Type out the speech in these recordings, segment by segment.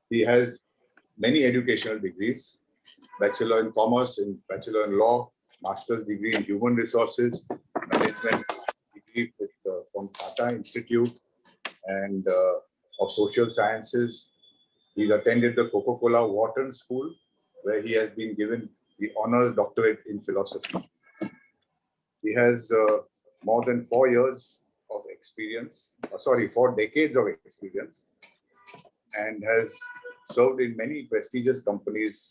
He has many educational degrees, Bachelor in Commerce, Bachelor in Law, Master's degree in Human Resources, Management degree from Tata Institute and of Social Sciences. He's attended the Coca-Cola Wharton School, where he has been given the honors doctorate in philosophy. He has more than 4 years of experience, 4 decades of experience, and has served in many prestigious companies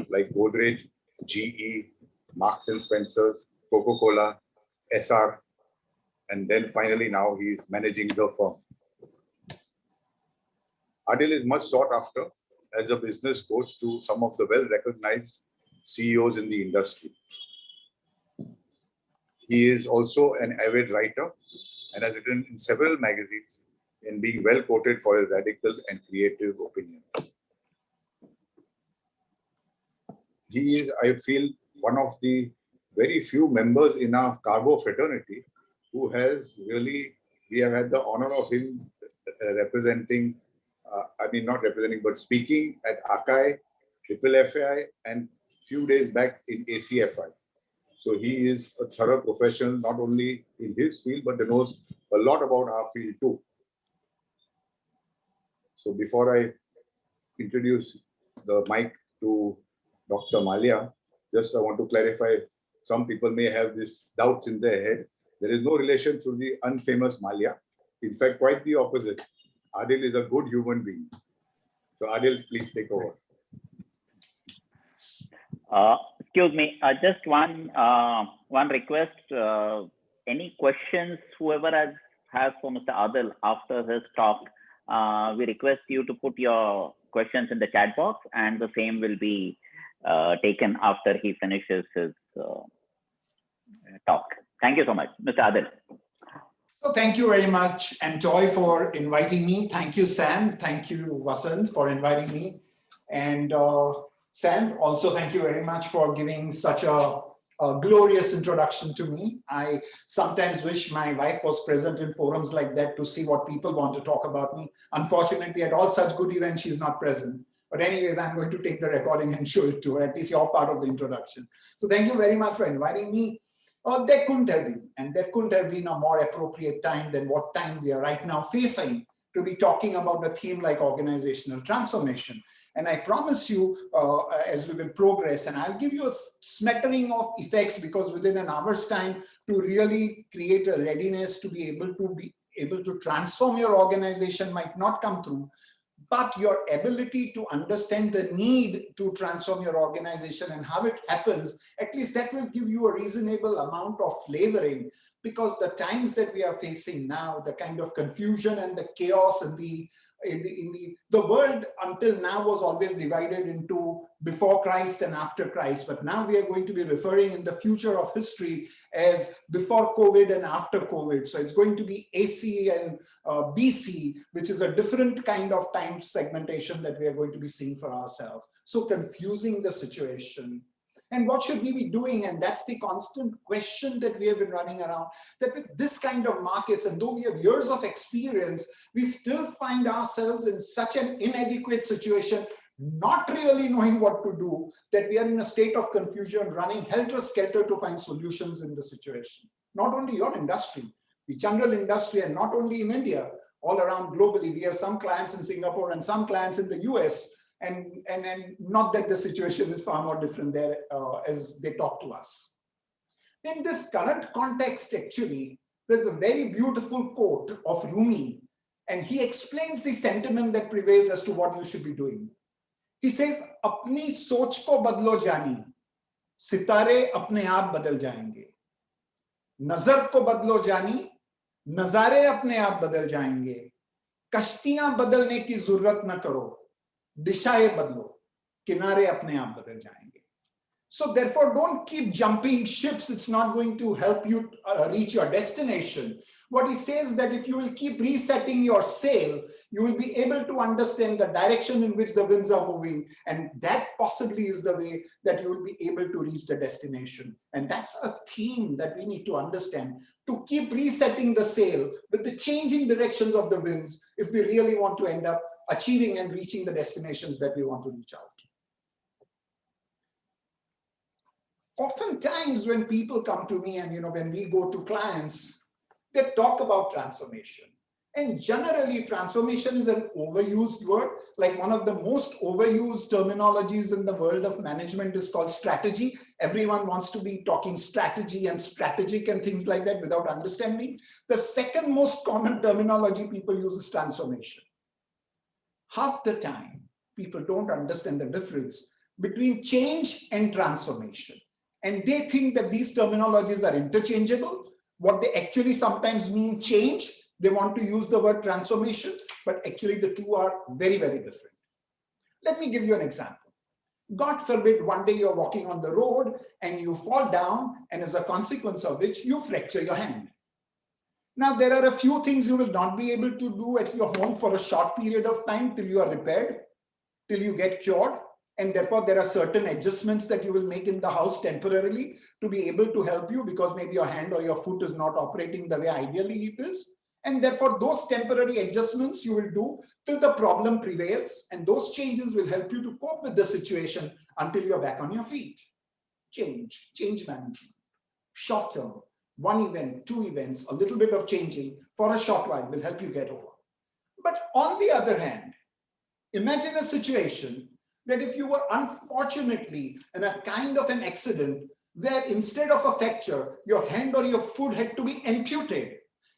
like Godrej, GE, Marks and Spencer's, Coca-Cola, SR, and then finally now he is managing the firm. Adil is much sought after as a business coach to some of the well-recognized CEOs in the industry. He is also an avid writer and has written in several magazines and being well quoted for his radical and creative opinions. He is, I feel, one of the very few members in our cargo fraternity who has really, we have had the honor of him representing, not representing, but speaking at ACAI, FFI, and few days back in ACFI. So he is a thorough professional, not only in his field, but he knows a lot about our field too. So before I introduce the mic to Dr. Malia, just I want to clarify, some people may have these doubts in their head. There is no relation to the unfamous Malia. In fact, quite the opposite. Adil is a good human being. So Adil, please take over. Excuse me, just one request. Any questions whoever has for Mr. Adil after his talk, we request you to put your questions in the chat box, and the same will be taken after he finishes his talk. Thank you so much, Mr. Adil. So thank you very much, AMTOI, for inviting me. Thank you, Sam. Thank you, Vasant, for inviting me. And Sam, also thank you very much for giving such a glorious introduction to me. I sometimes wish my wife was present in forums like that to see what people want to talk about me. Unfortunately, at all such good events, she's not present. But anyways, I'm going to take the recording and show it to her, at least your part of the introduction. So thank you very much for inviting me. There couldn't have been, and there couldn't have been a more appropriate time than what time we are right now facing to be talking about a theme like organizational transformation. And I promise you, as we will progress, and I'll give you a smattering of effects, because within an hour's time, to really create a readiness to be able to transform your organization might not come through, but your ability to understand the need to transform your organization and how it happens, at least that will give you a reasonable amount of flavoring, because the times that we are facing now, the kind of confusion and the chaos and the world until now was always divided into before Christ and after Christ, but now we are going to be referring in the future of history as before COVID and after COVID. So it's going to be AC and BC, which is a different kind of time segmentation that we are going to be seeing for ourselves. So confusing the situation. And what should we be doing? And that's the constant question that we have been running around, that with this kind of markets, and though we have years of experience, we still find ourselves in such an inadequate situation, not really knowing what to do, that we are in a state of confusion, running helter-skelter to find solutions in the situation. Not only your industry, the general industry, and not only in India, all around globally. We have some clients in Singapore and some clients in the US, and not that the situation is far more different there as they talk to us. In this current context, actually, there's a very beautiful quote of Rumi, and he explains the sentiment that prevails as to what you should be doing. He says, "Apni soch ko badlo jani, sitare apne aap badal jayenge. Nazar ko badlo jani, nazare apne aap badal jayenge. Kashtiyan badalne ki zurrat na karo. Dishaye badlo, kinare apne aap badal jayenge." So therefore, don't keep jumping ships. It's not going to help you reach your destination. What he says that if you will keep resetting your sail, you will be able to understand the direction in which the winds are moving. And that possibly is the way that you will be able to reach the destination. And that's a theme that we need to understand, to keep resetting the sail with the changing directions of the winds if we really want to end up achieving and reaching the destinations that we want to reach out. Oftentimes when people come to me and, when we go to clients, they talk about transformation. And generally, transformation is an overused word. Like one of the most overused terminologies in the world of management is called strategy. Everyone wants to be talking strategy and strategic and things like that without understanding. The second most common terminology people use is transformation. Half the time, people don't understand the difference between change and transformation. And they think that these terminologies are interchangeable. What they actually sometimes mean change, they want to use the word transformation, but actually the two are very, very different. Let me give you an example. God forbid, one day you're walking on the road and you fall down, and as a consequence of which you fracture your hand. Now, there are a few things you will not be able to do at your home for a short period of time till you are repaired, till you get cured. And therefore, there are certain adjustments that you will make in the house temporarily to be able to help you, because maybe your hand or your foot is not operating the way ideally it is. And therefore, those temporary adjustments you will do till the problem prevails. And those changes will help you to cope with the situation until you're back on your feet. Change management. Short term, one event, two events, a little bit of changing for a short while will help you get over. But on the other hand, imagine a situation that if you were unfortunately in a kind of an accident where instead of a fracture, your hand or your foot had to be amputated.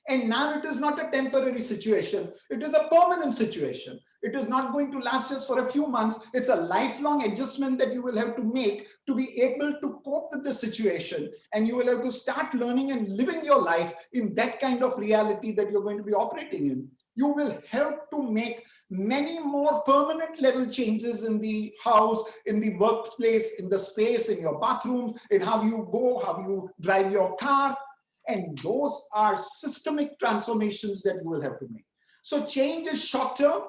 And now it is not a temporary situation. It is a permanent situation. It is not going to last just for a few months. It's a lifelong adjustment that you will have to make to be able to cope with the situation. And you will have to start learning and living your life in that kind of reality that you're going to be operating in. You will help to make many more permanent level changes in the house, in the workplace, in the space, in your bathrooms, in how you go, how you drive your car. And those are systemic transformations that you will have to make. So change is short term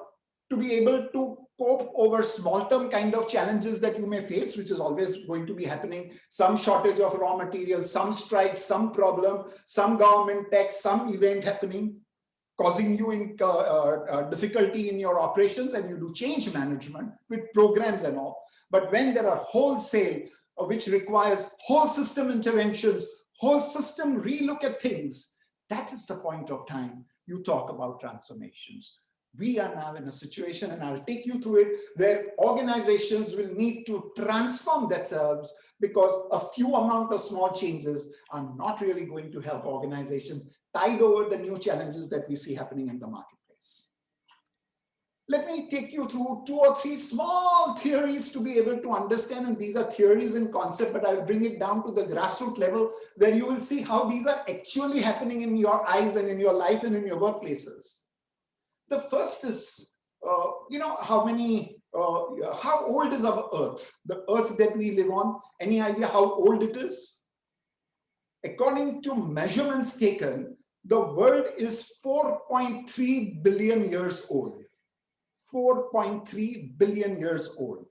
to be able to cope over small term kind of challenges that you may face, which is always going to be happening. Some shortage of raw materials, some strike, some problem, some government tax, some event happening, causing you in, difficulty in your operations, and you do change management with programs and all. But when there are wholesale, which requires whole system interventions, whole system relook at things, that is the point of time you talk about transformations. We are now in a situation, and I'll take you through it, where organizations will need to transform themselves, because a few amount of small changes are not really going to help organizations tide over the new challenges that we see happening in the marketplace. Let me take you through 2 or 3 small theories to be able to understand, and these are theories and concept, but I'll bring it down to the grassroots level, where you will see how these are actually happening in your eyes and in your life and in your workplaces. The first is, how old is our Earth? The Earth that we live on, any idea how old it is? According to measurements taken, the world is 4.3 billion years old. 4.3 billion years old.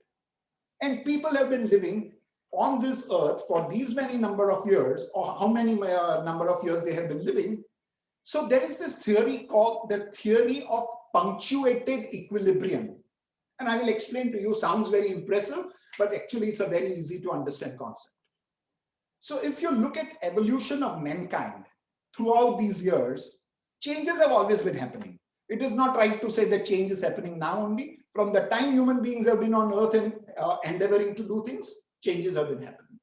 And people have been living on this earth for these many number of years, or how many number of years they have been living. So there is this theory called the theory of punctuated equilibrium. And I will explain to you, sounds very impressive, but actually it's a very easy to understand concept. So if you look at evolution of mankind throughout these years, changes have always been happening. It is not right to say that change is happening now only. From the time human beings have been on earth and endeavoring to do things, changes have been happening.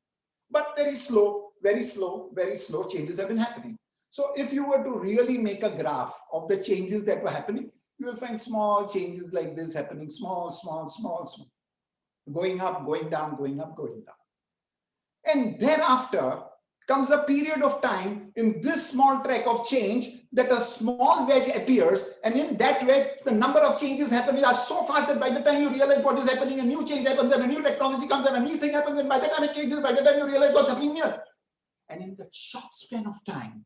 But very slow changes have been happening. So if you were to really make a graph of the changes that were happening, you will find small changes like this happening, small, going up, going down, going up, going down. And thereafter comes a period of time in this small track of change that a small wedge appears, and in that wedge, the number of changes happening are so fast that by the time you realize what is happening, a new change happens, and a new technology comes, and a new thing happens, and by the time it changes, by the time you realize what's happening here. And in that short span of time,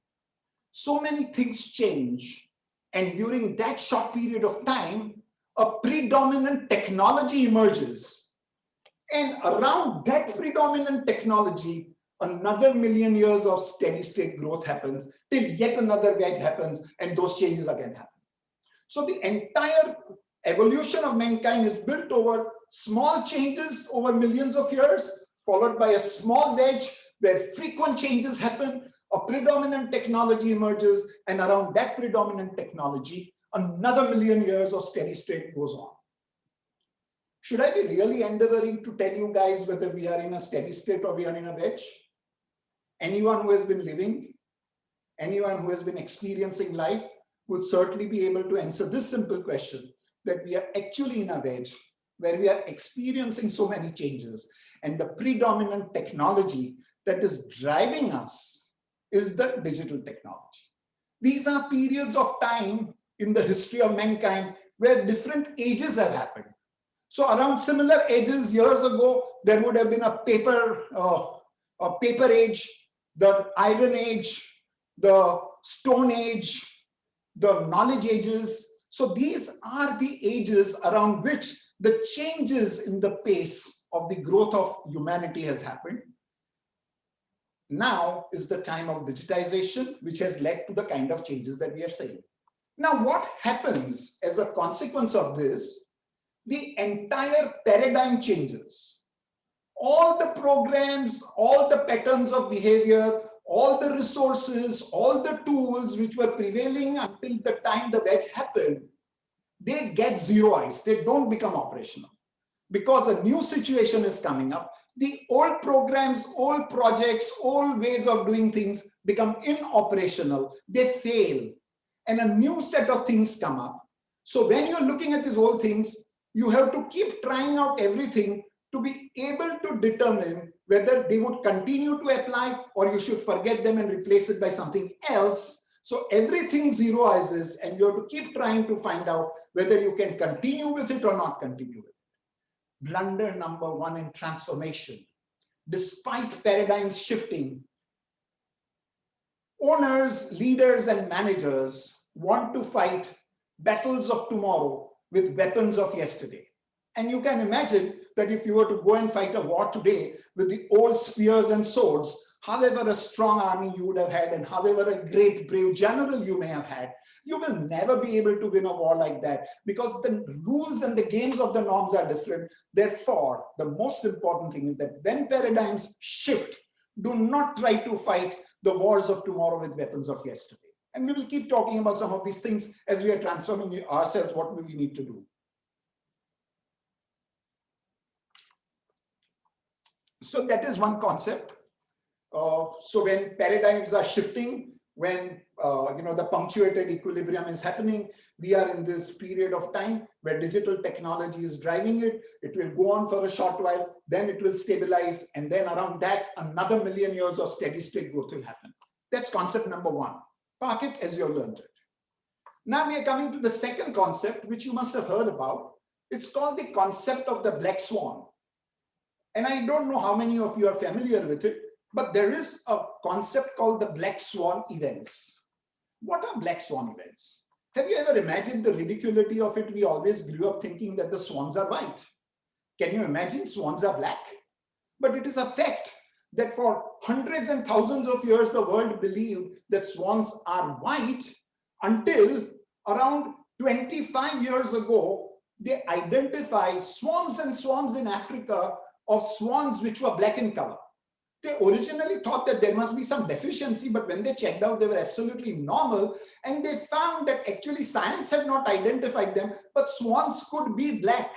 so many things change, and during that short period of time, a predominant technology emerges. And around that predominant technology, another million years of steady state growth happens, till yet another wedge happens, and those changes again happen. So the entire Evolution of mankind is built over small changes over millions of years, followed by a small wedge where frequent changes happen, a predominant technology emerges, and around that predominant technology, another million years of steady state goes on. Should I be really endeavoring to tell you guys whether we are in a steady state or we are in a wedge? Anyone who has been living, anyone who has been experiencing life would certainly be able to answer this simple question, that we are actually in a wedge where we are experiencing so many changes, and the predominant technology that is driving us is the digital technology. These are periods of time in the history of mankind where different ages have happened. So around similar ages years ago, there would have been a paper age, the iron age, the stone age, the knowledge ages. So these are the ages around which the changes in the pace of the growth of humanity has happened. Now is the time of digitization, which has led to the kind of changes that we are seeing. Now, what happens as a consequence of this? The entire paradigm changes. All the programs, all the patterns of behavior, all the resources, all the tools which were prevailing until the time the wedge happened, they get zeroized. They don't become operational because a new situation is coming up. The old programs, old projects, old ways of doing things become inoperational. They fail, and a new set of things come up. So when you're looking at these old things, you have to keep trying out everything to be able to determine whether they would continue to apply or you should forget them and replace it by something else. So everything zeroizes, and you have to keep trying to find out whether you can continue with it or not continue with it. Blunder number one in transformation. Despite paradigms shifting, owners, leaders, and managers want to fight battles of tomorrow with weapons of yesterday. And you can imagine that if you were to go and fight a war today with the old spears and swords, however a strong army you would have had and however a great brave general you may have had, you will never be able to win a war like that because the rules and the games of the norms are different. Therefore, the most important thing is that when paradigms shift, do not try to fight the wars of tomorrow with weapons of yesterday. And we will keep talking about some of these things as we are transforming ourselves, what we need to do. So that is one concept. So when paradigms are shifting, when the punctuated equilibrium is happening, we are in this period of time where digital technology is driving it. It will go on for a short while, then it will stabilize, and then around that, another million years of steady state growth will happen. That's concept number one. Park it as you learned it. Now we are coming to the second concept, which you must have heard about. It's called the concept of the black swan. And I don't know how many of you are familiar with it, but there is a concept called the black swan events. What are black swan events? Have you ever imagined the ridiculity of it? We always grew up thinking that the swans are white. Can you imagine swans are black? But it is a fact that for hundreds and thousands of years, the world believed that swans are white until around 25 years ago, they identified swarms and swarms in Africa of swans which were black in color. They originally thought that there must be some deficiency, but when they checked out, they were absolutely normal. And they found that actually science had not identified them, but swans could be black.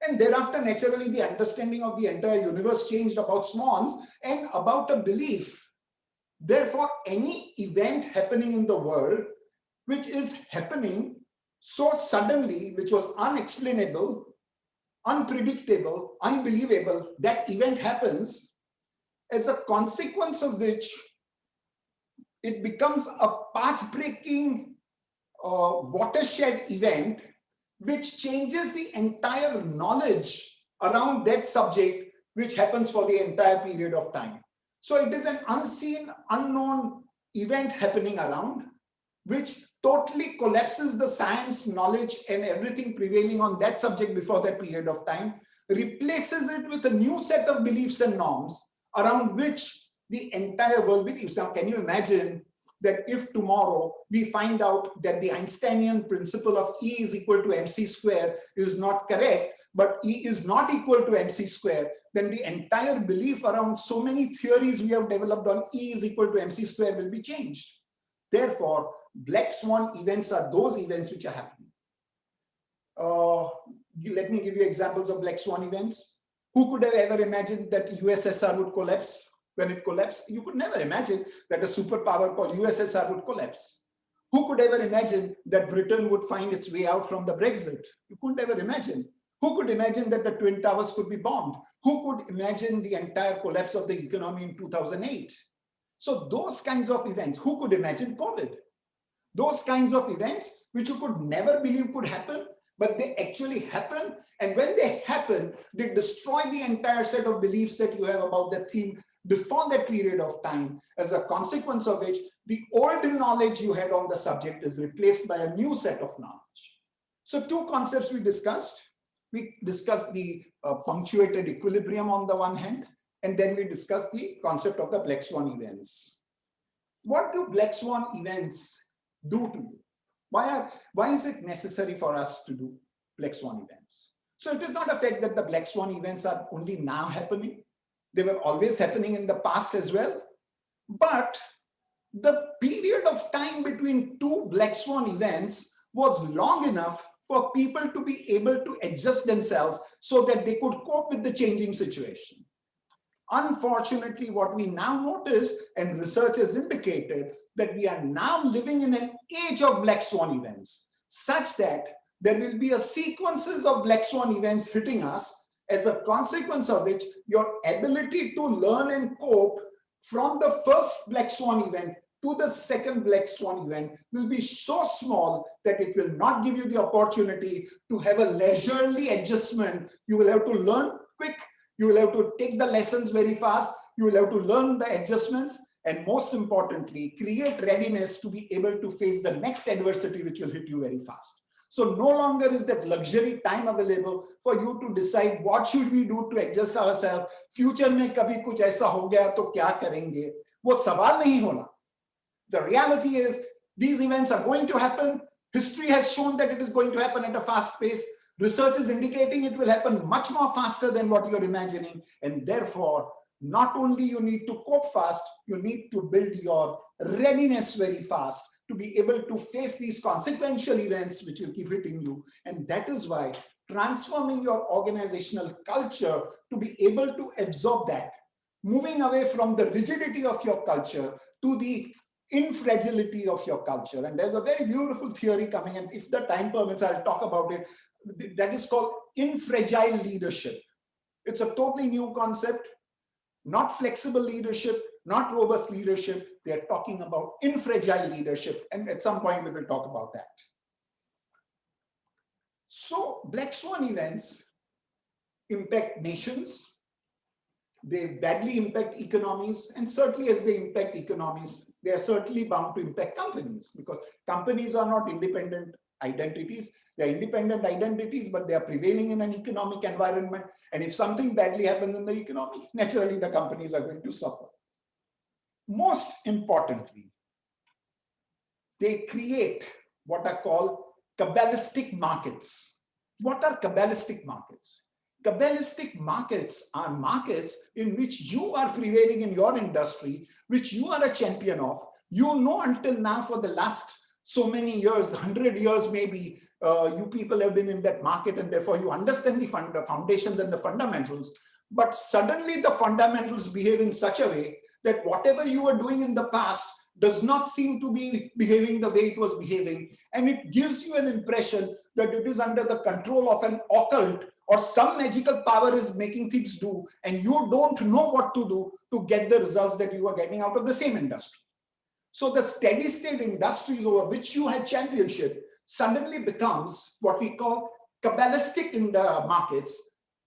And thereafter, naturally, the understanding of the entire universe changed about swans and about a belief. Therefore, any event happening in the world, which is happening so suddenly, which was unexplainable, unpredictable, unbelievable, that event happens, as a consequence of which it becomes a path-breaking watershed event which changes the entire knowledge around that subject, which happens for the entire period of time. So it is an unseen, unknown event happening around, which totally collapses the science, knowledge, and everything prevailing on that subject before that period of time, replaces it with a new set of beliefs and norms around which the entire world believes. Now, can you imagine that if tomorrow we find out that the Einsteinian principle of E is equal to mc square is not correct, but E is not equal to mc square, then the entire belief around so many theories we have developed on E is equal to mc square will be changed. Therefore, black swan events are those events which are happening. Let me give you examples of black swan events. Who could have ever imagined that USSR would collapse? When it collapsed, you could never imagine that a superpower called USSR would collapse. Who could ever imagine that Britain would find its way out from the Brexit? You couldn't ever imagine. Who could imagine that the Twin Towers could be bombed? Who could imagine the entire collapse of the economy in 2008? So those kinds of events, who could imagine COVID? Those kinds of events which you could never believe could happen, but they actually happen. And when they happen, they destroy the entire set of beliefs that you have about the theme before that period of time, as a consequence of which the old knowledge you had on the subject is replaced by a new set of knowledge. So two concepts we discussed. We discussed the punctuated equilibrium on the one hand, and then we discussed the concept of the black swan events. What do black swan events do to you? Why is it necessary for us to do black swan events? So it is not a fact that the black swan events are only now happening. They were always happening in the past as well. But the period of time between two black swan events was long enough for people to be able to adjust themselves so that they could cope with the changing situation. Unfortunately, what we now notice, and research has indicated, that we are now living in an age of black swan events, such that there will be a sequences of black swan events hitting us, as a consequence of which your ability to learn and cope from the first black swan event to the second black swan event will be so small that it will not give you the opportunity to have a leisurely adjustment. You will have to learn quick. You will have to take the lessons very fast. You will have to learn the adjustments, and most importantly, create readiness to be able to face the next adversity which will hit you very fast. So no longer is that luxury time available for you to decide what should we do to adjust ourselves. Future में कभी कुछ ऐसा हो गया तो क्या करेंगे? वो सवाल नहीं होना. The reality is these events are going to happen. History has shown that it is going to happen at a fast pace. Research is indicating it will happen much more faster than what you're imagining. And therefore, not only you need to cope fast, you need to build your readiness very fast to be able to face these consequential events which will keep hitting you. And that is why transforming your organizational culture to be able to absorb that, moving away from the rigidity of your culture to the infragility of your culture. And there's a very beautiful theory coming, and if the time permits, I'll talk about it. That is called infragile leadership. It's a totally new concept, not flexible leadership, not robust leadership. They're talking about infragile leadership. And at some point, we will talk about that. So black swan events impact nations. They badly impact economies. And certainly as they impact economies, they are certainly bound to impact companies, because companies are not independent identities. They are independent identities, but they are prevailing in an economic environment. And if something badly happens in the economy, naturally the companies are going to suffer. Most importantly, they create what are called Kabbalistic markets. What are Kabbalistic markets? Kabbalistic markets are markets in which you are prevailing in your industry, which you are a champion of. You know, until now, for the last so many years, 100 years maybe, you people have been in that market, and therefore you understand the foundations and the fundamentals. But suddenly the fundamentals behave in such a way that whatever you were doing in the past does not seem to be behaving the way it was behaving. And it gives you an impression that it is under the control of an occult, or some magical power is making things do, and you don't know what to do to get the results that you are getting out of the same industry. So the steady state industries over which you had championship suddenly becomes what we call Kabbalistic in the markets,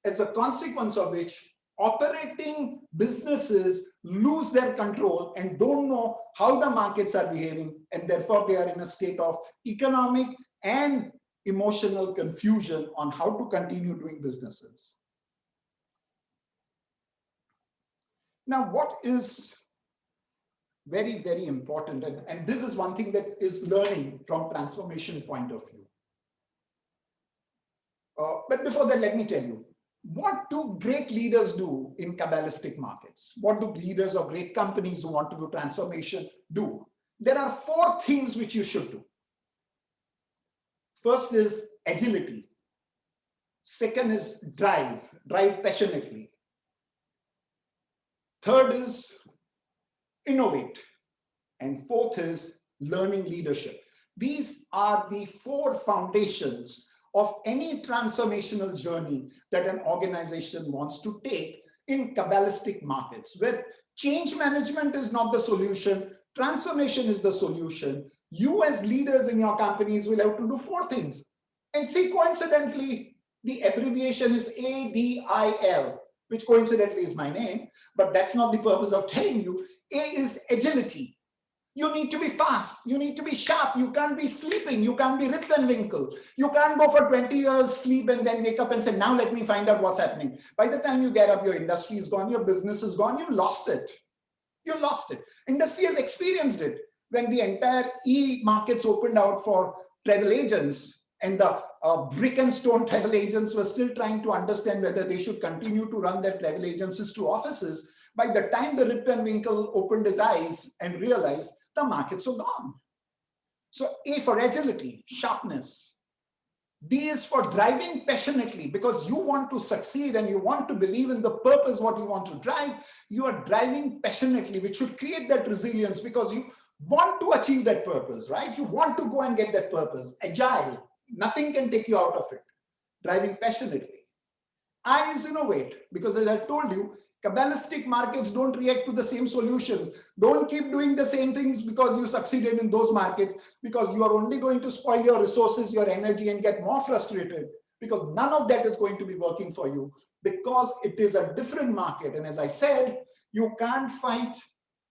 as a consequence of which operating businesses lose their control and don't know how the markets are behaving, and therefore they are in a state of economic and emotional confusion on how to continue doing businesses. Now, what is Very, very important. And this is one thing that is learning from transformation point of view. But before that, let me tell you, what do great leaders do in Kabbalistic markets? What do leaders of great companies who want to do transformation do? There are 4 things which you should do. First is agility. Second is drive passionately. Third is innovate. And fourth is learning leadership. These are the 4 foundations of any transformational journey that an organization wants to take in Kabbalistic markets, where change management is not the solution, transformation is the solution. You as leaders in your companies will have to do 4 things. And see, coincidentally, the abbreviation is ADIL, which coincidentally is my name, but that's not the purpose of telling you. A is agility. You need to be fast. You need to be sharp. You can't be sleeping. You can't be Rip Van Winkle. You can't go for 20 years sleep and then wake up and say, now let me find out what's happening. By the time you get up, your industry is gone, your business is gone, you lost it. You lost it. Industry has experienced it. When the entire e-markets opened out for travel agents and the brick and stone travel agents were still trying to understand whether they should continue to run their travel agencies to offices, by the time the Rip Van Winkle opened his eyes and realized the markets are gone. So A for agility, sharpness. D is for driving passionately, because you want to succeed and you want to believe in the purpose, what you want to drive. You are driving passionately, which should create that resilience because you want to achieve that purpose, right? You want to go and get that purpose. Agile, nothing can take you out of it. Driving passionately. I is innovate, because as I told you, Kabbalistic markets don't react to the same solutions. Don't keep doing the same things because you succeeded in those markets, because you are only going to spoil your resources, your energy, and get more frustrated, because none of that is going to be working for you, because it is a different market. And as I said, you can't fight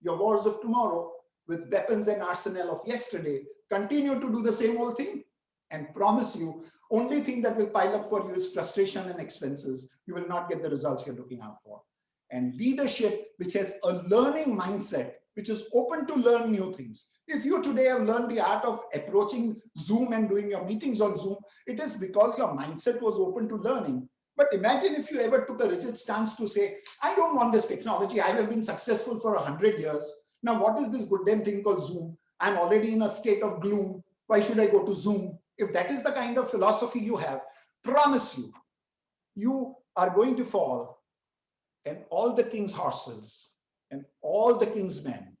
your wars of tomorrow with weapons and arsenal of yesterday. Continue to do the same old thing and promise you, only thing that will pile up for you is frustration and expenses. You will not get the results you're looking out for. And leadership, which has a learning mindset, which is open to learn new things. If you today have learned the art of approaching Zoom and doing your meetings on Zoom, it is because your mindset was open to learning. But imagine if you ever took a rigid stance to say, I don't want this technology. I have been successful for 100 years. Now, what is this good damn thing called Zoom? I'm already in a state of gloom. Why should I go to Zoom? If that is the kind of philosophy you have, promise you, you are going to fall. And all the king's horses and all the king's men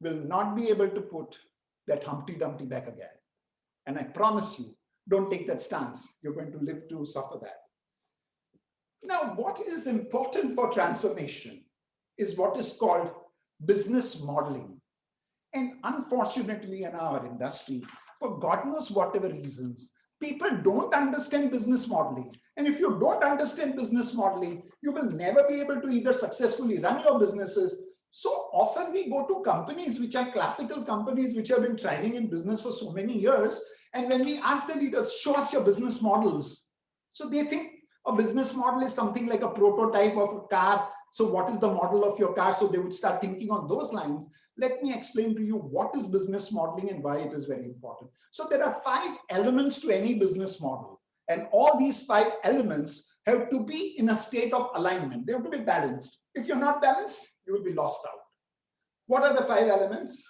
will not be able to put that Humpty Dumpty back again. And I promise you, don't take that stance. You're going to live to suffer that. Now, what is important for transformation is what is called business modeling. And unfortunately, in our industry, for God knows whatever reasons, people don't understand business modeling. And if you don't understand business modeling, you will never be able to either successfully run your businesses. So often we go to companies which are classical companies which have been thriving in business for so many years. And when we ask the leaders, show us your business models. So they think a business model is something like a prototype of a car. So what is the model of your car? So they would start thinking on those lines. Let me explain to you what is business modeling and why it is very important. So there are 5 elements to any business model. And all these 5 elements have to be in a state of alignment. They have to be balanced. If you're not balanced, you will be lost out. What are the 5 elements?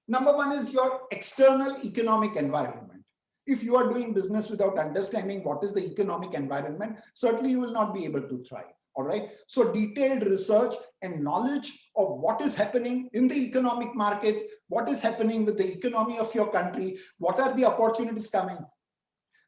Number 1 is your external economic environment. If you are doing business without understanding what is the economic environment, certainly you will not be able to thrive. All right. So detailed research and knowledge of what is happening in the economic markets, what is happening with the economy of your country, what are the opportunities coming.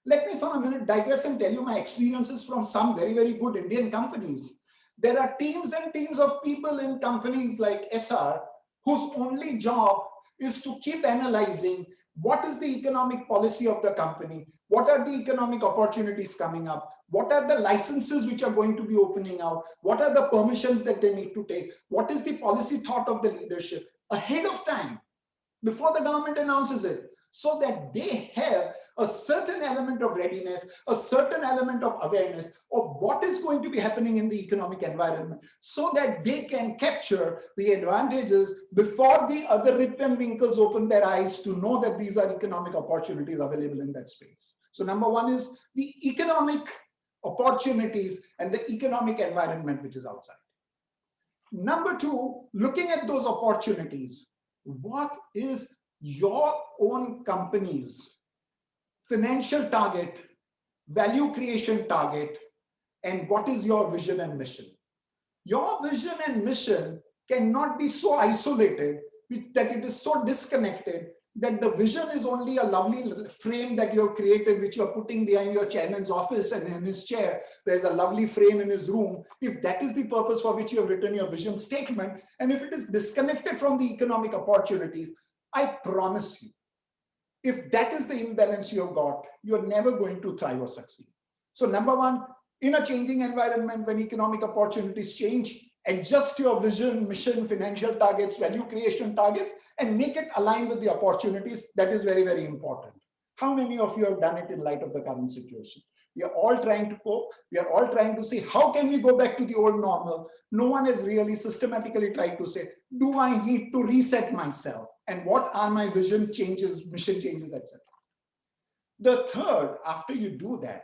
Let me for a minute digress and tell you my experiences from some very, very good Indian companies. There are teams and teams of people in companies like SR whose only job is to keep analyzing what is the economic policy of the company, what are the economic opportunities coming up, what are the licenses which are going to be opening out, what are the permissions that they need to take, what is the policy thought of the leadership ahead of time before the government announces it, so that they have a certain element of readiness, a certain element of awareness of what is going to be happening in the economic environment so that they can capture the advantages before the other Rip Van Winkles open their eyes to know that these are economic opportunities available in that space. So number one is the economic opportunities and the economic environment which is outside. Number two, looking at those opportunities, what is your own company's financial target, value creation target, and what is your vision and mission? Your vision and mission cannot be so isolated that it is so disconnected that the vision is only a lovely frame that you have created, which you are putting behind your chairman's office, and in his chair, there's a lovely frame in his room. If that is the purpose for which you have written your vision statement, and if it is disconnected from the economic opportunities, I promise you, if that is the imbalance you have got, you're never going to thrive or succeed. So number one, in a changing environment, when economic opportunities change, adjust your vision, mission, financial targets, value creation targets, and make it align with the opportunities. That is very, very important. How many of you have done it in light of the current situation? We are all trying to cope. We are all trying to say, how can we go back to the old normal? No one has really systematically tried to say, do I need to reset myself? And what are my vision changes, mission changes, etc. The third, after you do that,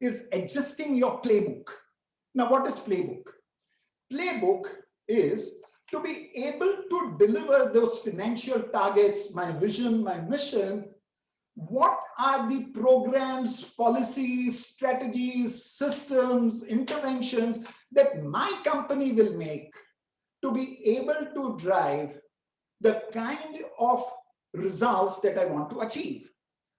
is adjusting your playbook. Now, what is playbook? Playbook is to be able to deliver those financial targets, my vision, my mission. What are the programs, policies, strategies, systems, interventions that my company will make to be able to drive the kind of results that I want to achieve?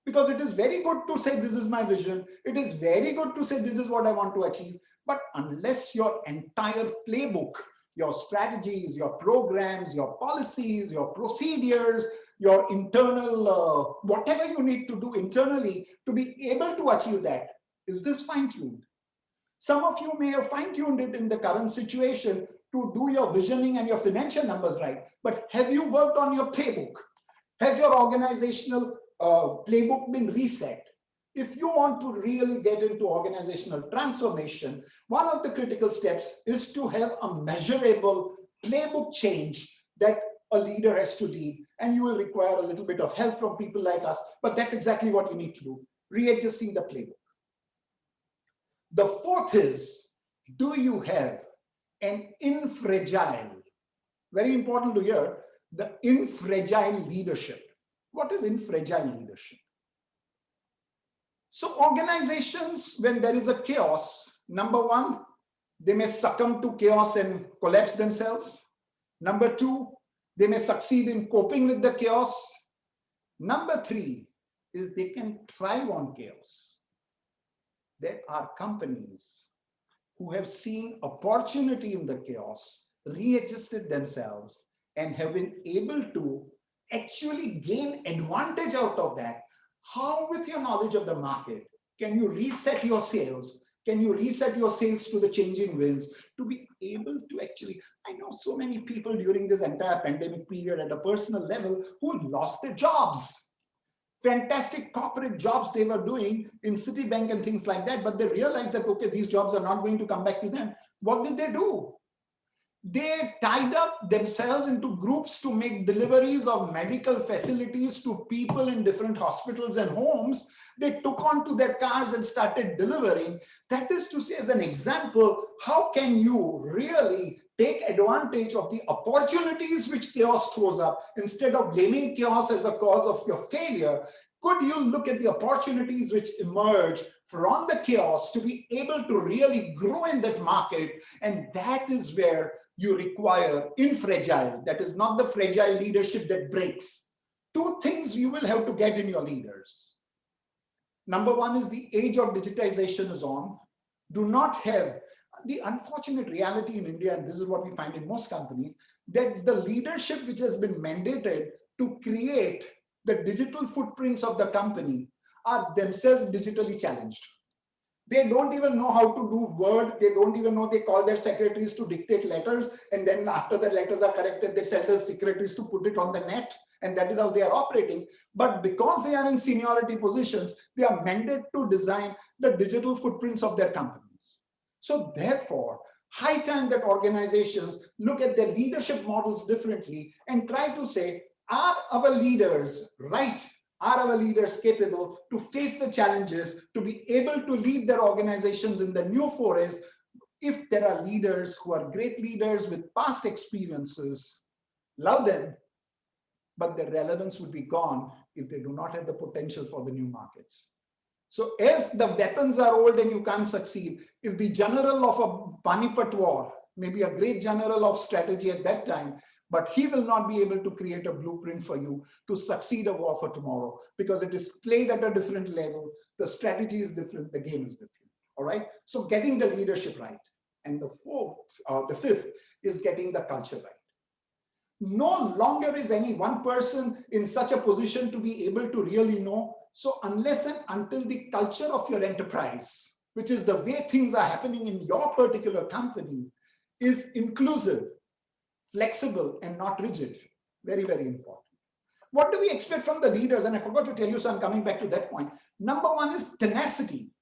Because it is very good to say, this is my vision. It is very good to say, this is what I want to achieve. But unless your entire playbook, your strategies, your programs, your policies, your procedures, your internal, whatever you need to do internally to be able to achieve that, is this fine-tuned? Some of you may have fine-tuned it in the current situation to do your visioning and your financial numbers right. But have you worked on your playbook? Has your organizational playbook been reset? If you want to really get into organizational transformation, one of the critical steps is to have a measurable playbook change that a leader has to lead. And you will require a little bit of help from people like us, but that's exactly what you need to do, readjusting the playbook. The fourth is, do you have an infragile, very important to hear, the infragile leadership. What is infragile leadership? So organizations, when there is a chaos, number one, they may succumb to chaos and collapse themselves. Number two, they may succeed in coping with the chaos. Number three is they can thrive on chaos. There are companies who have seen opportunity in the chaos, readjusted themselves, and have been able to actually gain advantage out of that. How, with your knowledge of the market, can you reset your sales? Can you reset your sales to the changing winds to be able to actually, I know so many people during this entire pandemic period at a personal level who lost their jobs. Fantastic corporate jobs they were doing in Citibank and things like that, but they realized that, okay, these jobs are not going to come back to them. What did they do? They tied up themselves into groups to make deliveries of medical facilities to people in different hospitals and homes. They took onto their cars and started delivering. That is to say, as an example, how can you really take advantage of the opportunities which chaos throws up instead of blaming chaos as a cause of your failure? Could you look at the opportunities which emerge from the chaos to be able to really grow in that market? And that is where you require infragile, that is not the fragile leadership that breaks. Two things you will have to get in your leaders. Number one is the age of digitization is on. Do not have the unfortunate reality in India, and this is what we find in most companies, that the leadership which has been mandated to create the digital footprints of the company are themselves digitally challenged. They don't even know how to do Word. They don't even know, they call their secretaries to dictate letters. And then after the letters are corrected, they send the secretaries to put it on the net. and that is how they are operating. But because they are in seniority positions, they are mandated to design the digital footprints of their companies. So therefore, high time that organizations look at their leadership models differently and try to say, are our leaders right? Are our leaders capable to face the challenges, to be able to lead their organizations in the new forays? If there are leaders who are great leaders with past experiences, love them, but their relevance would be gone if they do not have the potential for the new markets. So as the weapons are old and you can't succeed, if the general of a Panipat war, maybe a great general of strategy at that time, but he will not be able to create a blueprint for you to succeed a war for tomorrow, because it is played at a different level. The strategy is different, the game is different. All right. So getting the leadership right. And the fifth is getting the culture right. No longer is any one person in such a position to be able to really know. So unless and until the culture of your enterprise, which is the way things are happening in your particular company, is inclusive, flexible, and not rigid, very, very important. What do we expect from the leaders? And I forgot to tell you, so I'm coming back to that point. Number one is tenacity.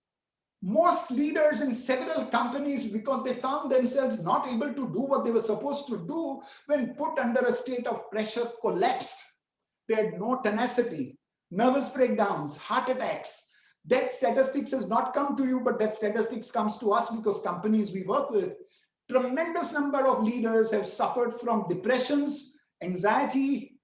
Most leaders in several companies, because they found themselves not able to do what they were supposed to do when put under a state of pressure, collapsed. They had no tenacity, nervous breakdowns, heart attacks. That statistics has not come to you, but that statistics comes to us because companies we work with. Tremendous number of leaders have suffered from depressions, anxiety,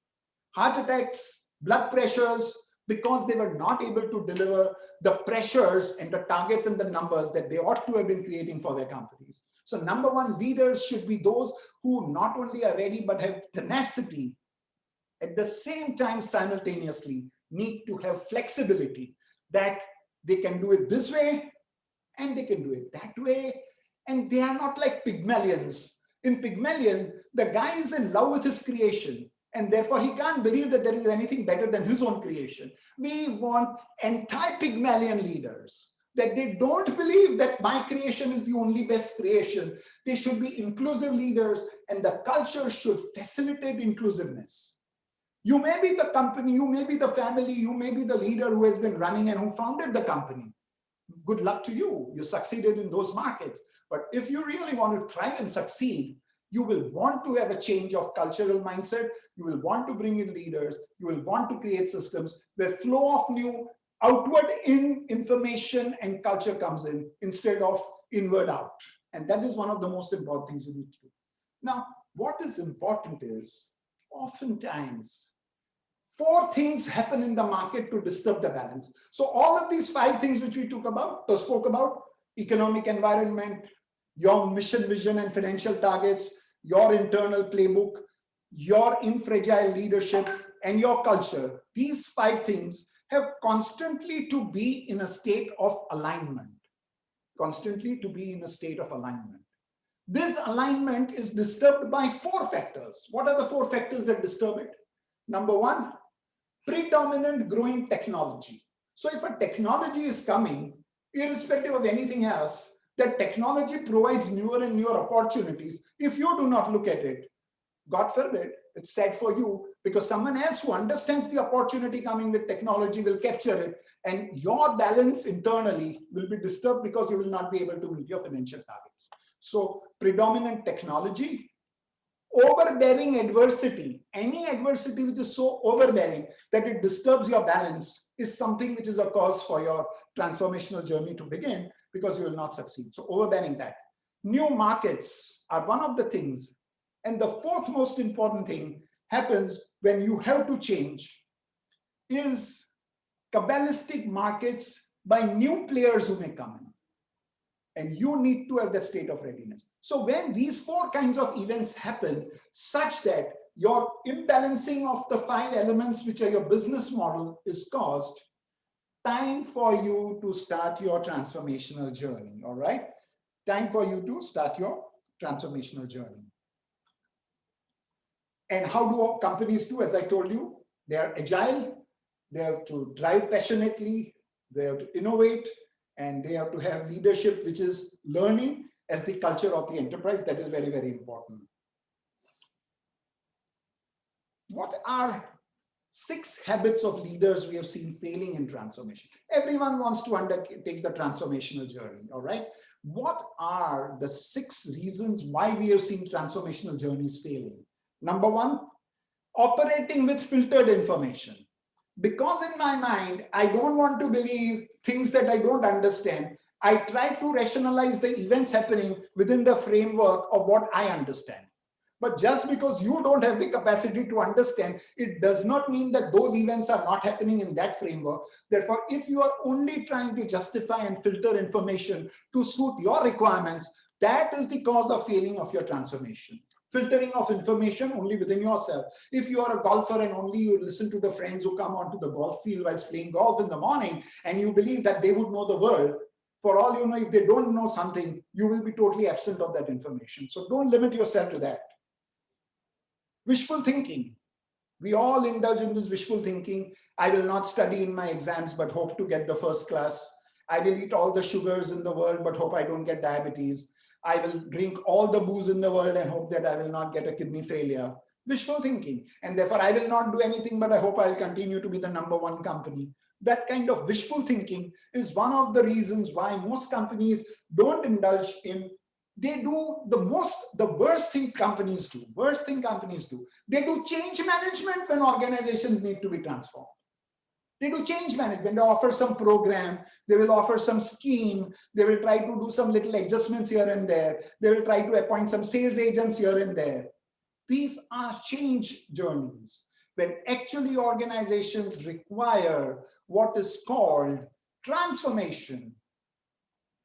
heart attacks, blood pressures, because they were not able to deliver the pressures and the targets and the numbers that they ought to have been creating for their companies. So number one, leaders should be those who not only are ready, but have tenacity. At the same time, simultaneously, need to have flexibility that they can do it this way and they can do it that way. And they are not like Pygmalions. In Pygmalion, the guy is in love with his creation, and therefore he can't believe that there is anything better than his own creation. We want anti-Pygmalion leaders, that they don't believe that my creation is the only best creation. They should be inclusive leaders, and the culture should facilitate inclusiveness. You may be the company, you may be the family, you may be the leader who has been running and who founded the company. Good luck to you. You succeeded in those markets. But if you really want to thrive and succeed, you will want to have a change of cultural mindset. You will want to bring in leaders. You will want to create systems where flow of new outward in information and culture comes in instead of inward out. And that is one of the most important things you need to do. Now, what is important is oftentimes 4 things happen in the market to disturb the balance. So all of these 5 things which we spoke about, economic environment, your mission, vision, and financial targets, your internal playbook, your infragile leadership, and your culture. These 5 things have constantly to be in a state of alignment. Constantly to be in a state of alignment. This alignment is disturbed by 4 factors. What are the 4 factors that disturb it? Number 1, predominant growing technology. So if a technology is coming, irrespective of anything else, that technology provides newer and newer opportunities. If you do not look at it, God forbid, it's sad for you, because someone else who understands the opportunity coming with technology will capture it, and your balance internally will be disturbed because you will not be able to meet your financial targets. So predominant technology, overbearing adversity, any adversity which is so overbearing that it disturbs your balance is something which is a cause for your transformational journey to begin, because you will not succeed. So overbearing that. New markets are one of the things. And the 4th most important thing happens when you have to change is Kabbalistic markets by new players who may come in. And you need to have that state of readiness. So when these 4 kinds of events happen, such that your imbalancing of the 5 elements which are your business model is caused, time for you to start your transformational journey, all right? Time for you to start your transformational journey. And how do companies do? As I told you, they are agile, they have to drive passionately, they have to innovate, and they have to have leadership which is learning as the culture of the enterprise. That is very, very important. What are 6 habits of leaders we have seen failing in transformation. Everyone wants to undertake the transformational journey, all right? What are the 6 reasons why we have seen transformational journeys failing? Number 1, operating with filtered information. Because in my mind, I don't want to believe things that I don't understand. I try to rationalize the events happening within the framework of what I understand. But just because you don't have the capacity to understand, it does not mean that those events are not happening in that framework. Therefore, if you are only trying to justify and filter information to suit your requirements, that is the cause of failing of your transformation. Filtering of information only within yourself. If you are a golfer and only you listen to the friends who come onto the golf field whilst playing golf in the morning, and you believe that they would know the world, for all you know, if they don't know something, you will be totally absent of that information. So don't limit yourself to that. Wishful thinking. We all indulge in this wishful thinking. I will not study in my exams, but hope to get the first class. I will eat all the sugars in the world, but hope I don't get diabetes. I will drink all the booze in the world and hope that I will not get a kidney failure. Wishful thinking. And therefore, I will not do anything, but I hope I'll continue to be the #1 company. That kind of wishful thinking is one of the reasons why most companies don't indulge in. They do the worst thing companies do. They do change management when organizations need to be transformed. They do change management. They offer some program. They will offer some scheme. They will try to do some little adjustments here and there. They will try to appoint some sales agents here and there. These are change journeys. When actually organizations require what is called transformation,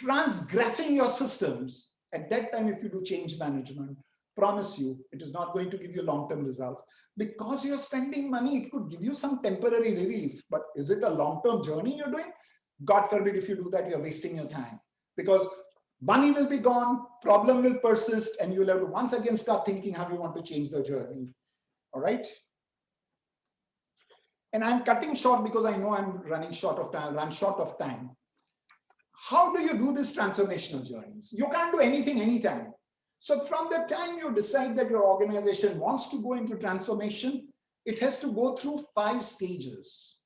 transgraphing your systems, at that time, if you do change management, promise you, it is not going to give you long-term results. Because you're spending money, it could give you some temporary relief, but is it a long-term journey you're doing? God forbid if you do that, you're wasting your time. Because money will be gone, problem will persist, and you'll have to once again start thinking how you want to change the journey. All right? And I'm cutting short because I know I'm running short of time, run short of time. How do you do these transformational journeys? You can't do anything anytime. So from the time you decide that your organization wants to go into transformation, it has to go through 5 stages.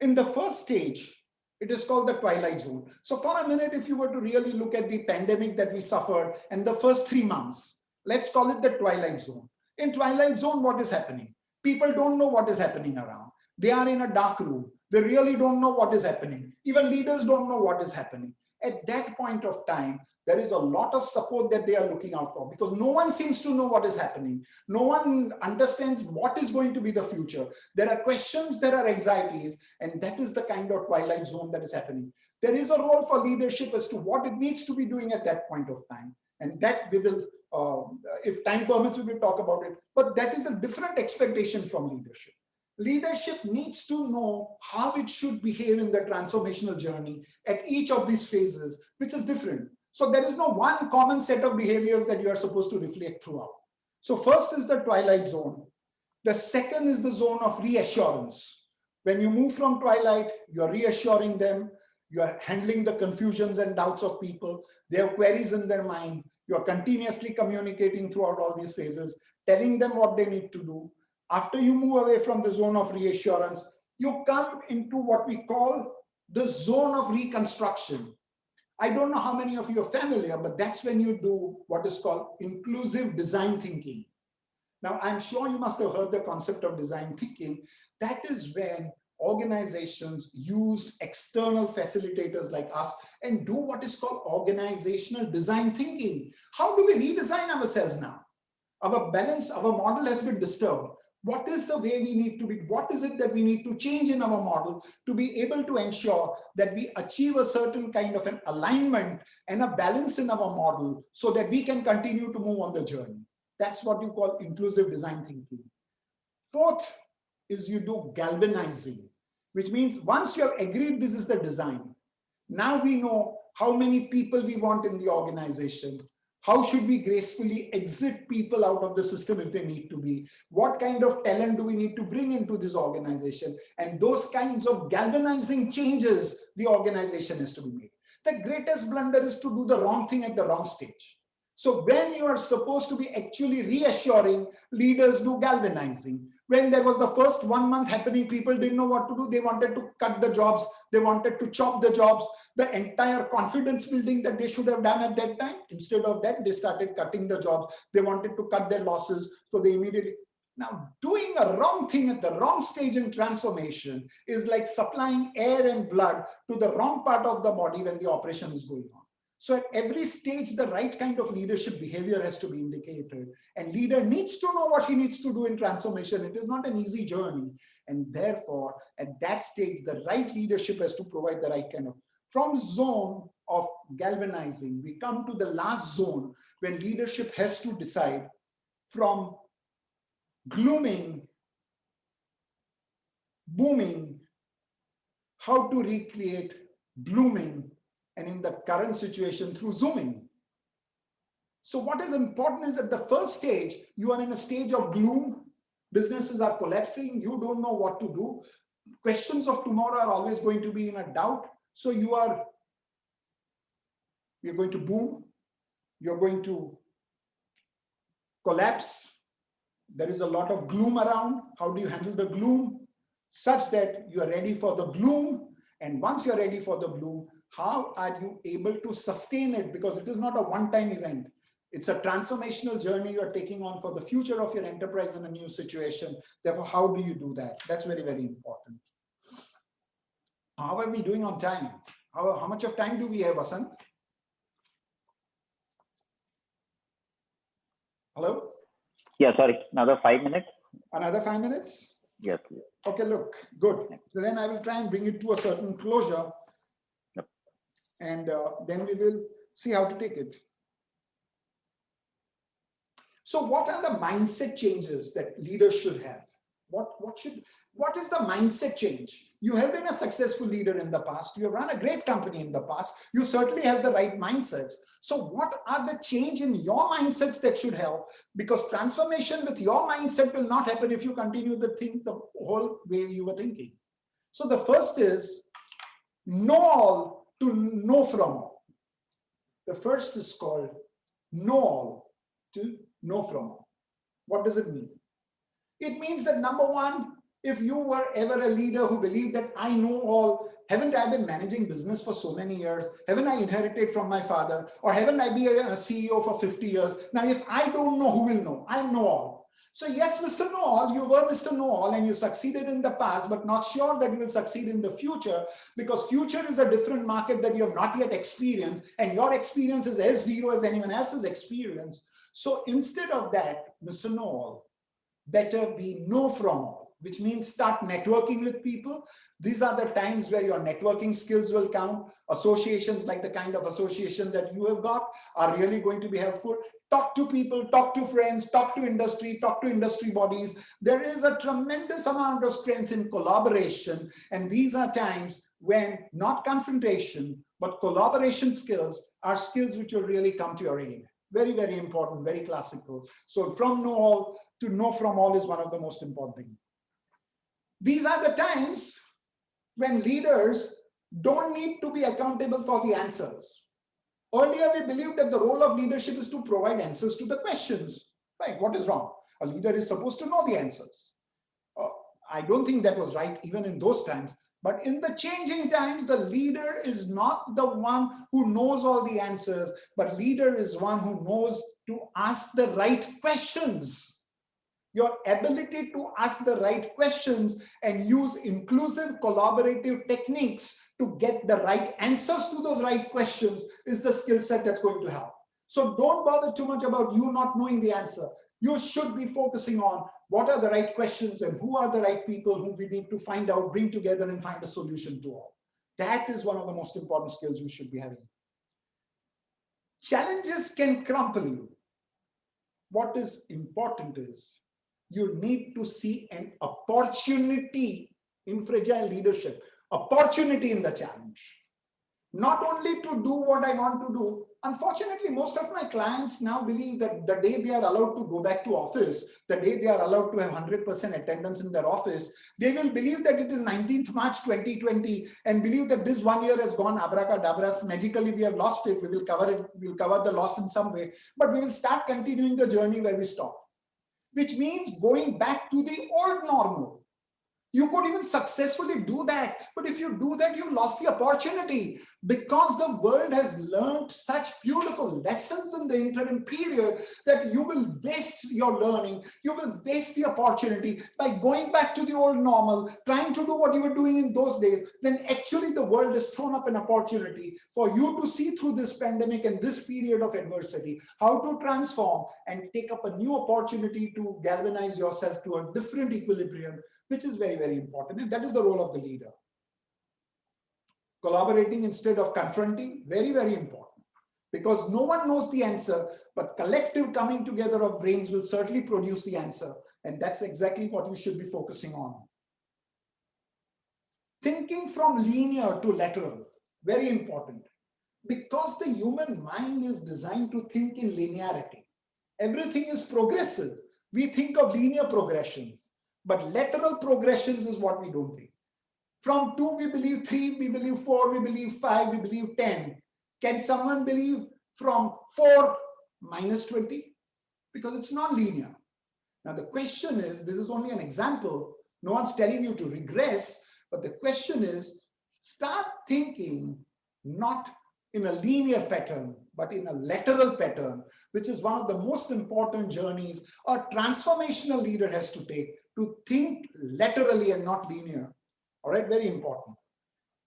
In the first stage, it is called the twilight zone. So for a minute, if you were to really look at the pandemic that we suffered and the first 3 months, let's call it the twilight zone. In twilight zone, what is happening? People don't know what is happening around. They are in a dark room. They really don't know what is happening. Even leaders don't know what is happening. At that point of time, there is a lot of support that they are looking out for because no one seems to know what is happening. No one understands what is going to be the future. There are questions, there are anxieties, and that is the kind of twilight zone that is happening. There is a role for leadership as to what it needs to be doing at that point of time. And that we will, if time permits, we will talk about it. But that is a different expectation from leadership. Leadership needs to know how it should behave in the transformational journey at each of these phases, which is different. So there is no one common set of behaviors that you are supposed to reflect throughout. So first is the twilight zone. The second is the zone of reassurance. When you move from twilight, you're reassuring them. You're handling the confusions and doubts of people. They have queries in their mind. You're continuously communicating throughout all these phases, telling them what they need to do. After you move away from the zone of reassurance, you come into what we call the zone of reconstruction. I don't know how many of you are familiar, but that's when you do what is called inclusive design thinking. Now, I'm sure you must have heard the concept of design thinking. That is when organizations use external facilitators like us and do what is called organizational design thinking. How do we redesign ourselves now? Our balance, our model has been disturbed. What is the way we need to be? What is it that we need to change in our model to be able to ensure that we achieve a certain kind of an alignment and a balance in our model so that we can continue to move on the journey? That's what you call inclusive design thinking. Fourth is you do galvanizing, which means once you have agreed this is the design, now we know how many people we want in the organization. How should we gracefully exit people out of the system if they need to be? What kind of talent do we need to bring into this organization? And those kinds of galvanizing changes the organization has to be made. The greatest blunder is to do the wrong thing at the wrong stage. So when you are supposed to be actually reassuring, leaders do galvanizing. When there was the first 1 month happening, people didn't know what to do. They wanted to cut the jobs. They wanted to chop the jobs. The entire confidence building that they should have done at that time, instead of that, they started cutting the jobs. They wanted to cut their losses. So they immediately, now doing a wrong thing at the wrong stage in transformation is like supplying air and blood to the wrong part of the body when the operation is going on. So at every stage, the right kind of leadership behavior has to be indicated. And leader needs to know what he needs to do in transformation. It is not an easy journey. And therefore, at that stage, the right leadership has to provide the right kind of, from zone of galvanizing, we come to the last zone when leadership has to decide from glooming, booming, how to recreate blooming, and in the current situation through zooming. So what is important is at the first stage, you are in a stage of gloom. Businesses are collapsing. You don't know what to do. Questions of tomorrow are always going to be in a doubt. So you're going to boom. You're going to collapse. There is a lot of gloom around. How do you handle the gloom? Such that you are ready for the bloom. And once you're ready for the bloom, how are you able to sustain it? Because it is not a one-time event. It's a transformational journey you're taking on for the future of your enterprise in a new situation. Therefore, how do you do that? That's very, very important. How are we doing on time? How much of time do we have, Vasant? Hello? Yeah, sorry, another 5 minutes. Another 5 minutes? Yes, please. Okay, look, good. So then I will try and bring it to a certain closure. Yep. And then we will see how to take it. So what are the mindset changes that leaders should have? What is the mindset change? You have been a successful leader in the past. You have run a great company in the past. You certainly have the right mindsets. So what are the change in your mindsets that should help? Because transformation with your mindset will not happen if you continue to think the whole way you were thinking. So the first is know all to know from all. The first is called know all to know from all. What does it mean? It means that number one, if you were ever a leader who believed that I know all, haven't I been managing business for so many years? Haven't I inherited from my father? Or haven't I been a CEO for 50 years? Now, if I don't know, who will know? I know all. So yes, Mr. Know-all, you were Mr. Know-all and you succeeded in the past, but not sure that you will succeed in the future, because future is a different market that you have not yet experienced, and your experience is as zero as anyone else's experience. So instead of that, Mr. Know-all, better be know from all, which means start networking with people. These are the times where your networking skills will count. Associations like the kind of association that you have got are really going to be helpful. Talk to people, talk to friends, talk to industry bodies. There is a tremendous amount of strength in collaboration. And these are times when not confrontation, but collaboration skills are skills which will really come to your aid. Very, very important, very classical. So from know all to know from all is one of the most important things. These are the times when leaders don't need to be accountable for the answers. Earlier, we believed that the role of leadership is to provide answers to the questions. Right? What is wrong? A leader is supposed to know the answers. I don't think that was right even in those times. But in the changing times, the leader is not the one who knows all the answers, but leader is one who knows to ask the right questions. Your ability to ask the right questions and use inclusive collaborative techniques to get the right answers to those right questions is the skill set that's going to help. So don't bother too much about you not knowing the answer. You should be focusing on what are the right questions and who are the right people whom we need to find out, bring together and find a solution to all. That is one of the most important skills you should be having. Challenges can crumple you. What is important is you need to see an opportunity in fragile leadership, opportunity in the challenge. Not only to do what I want to do. Unfortunately, most of my clients now believe that the day they are allowed to go back to office, the day they are allowed to have 100% attendance in their office, they will believe that it is 19th March 2020 and believe that this 1 year has gone abracadabra, magically we have lost it, we will cover it, we'll cover the loss in some way, but we will start continuing the journey where we stopped. which means going back to the old normal. You could even successfully do that. But if you do that, you've lost the opportunity, because the world has learned such beautiful lessons in the interim period that you will waste your learning. You will waste the opportunity by going back to the old normal, trying to do what you were doing in those days. Then actually the world has thrown up an opportunity for you to see through this pandemic and this period of adversity, how to transform and take up a new opportunity to galvanize yourself to a different equilibrium, which is very, very important. And that is the role of the leader. Collaborating instead of confronting, very, very important, because no one knows the answer, but collective coming together of brains will certainly produce the answer. And that's exactly what you should be focusing on. Thinking from linear to lateral, very important, because the human mind is designed to think in linearity. Everything is progressive. We think of linear progressions. But lateral progressions is what we don't think. From 2, we believe 3, we believe 4, we believe 5, we believe 10. Can someone believe from 4 minus 20? Because it's non-linear. Now the question is, this is only an example. No one's telling you to regress, but the question is, start thinking not in a linear pattern, but in a lateral pattern, which is one of the most important journeys a transformational leader has to take, to think laterally and not linear. All right, very important.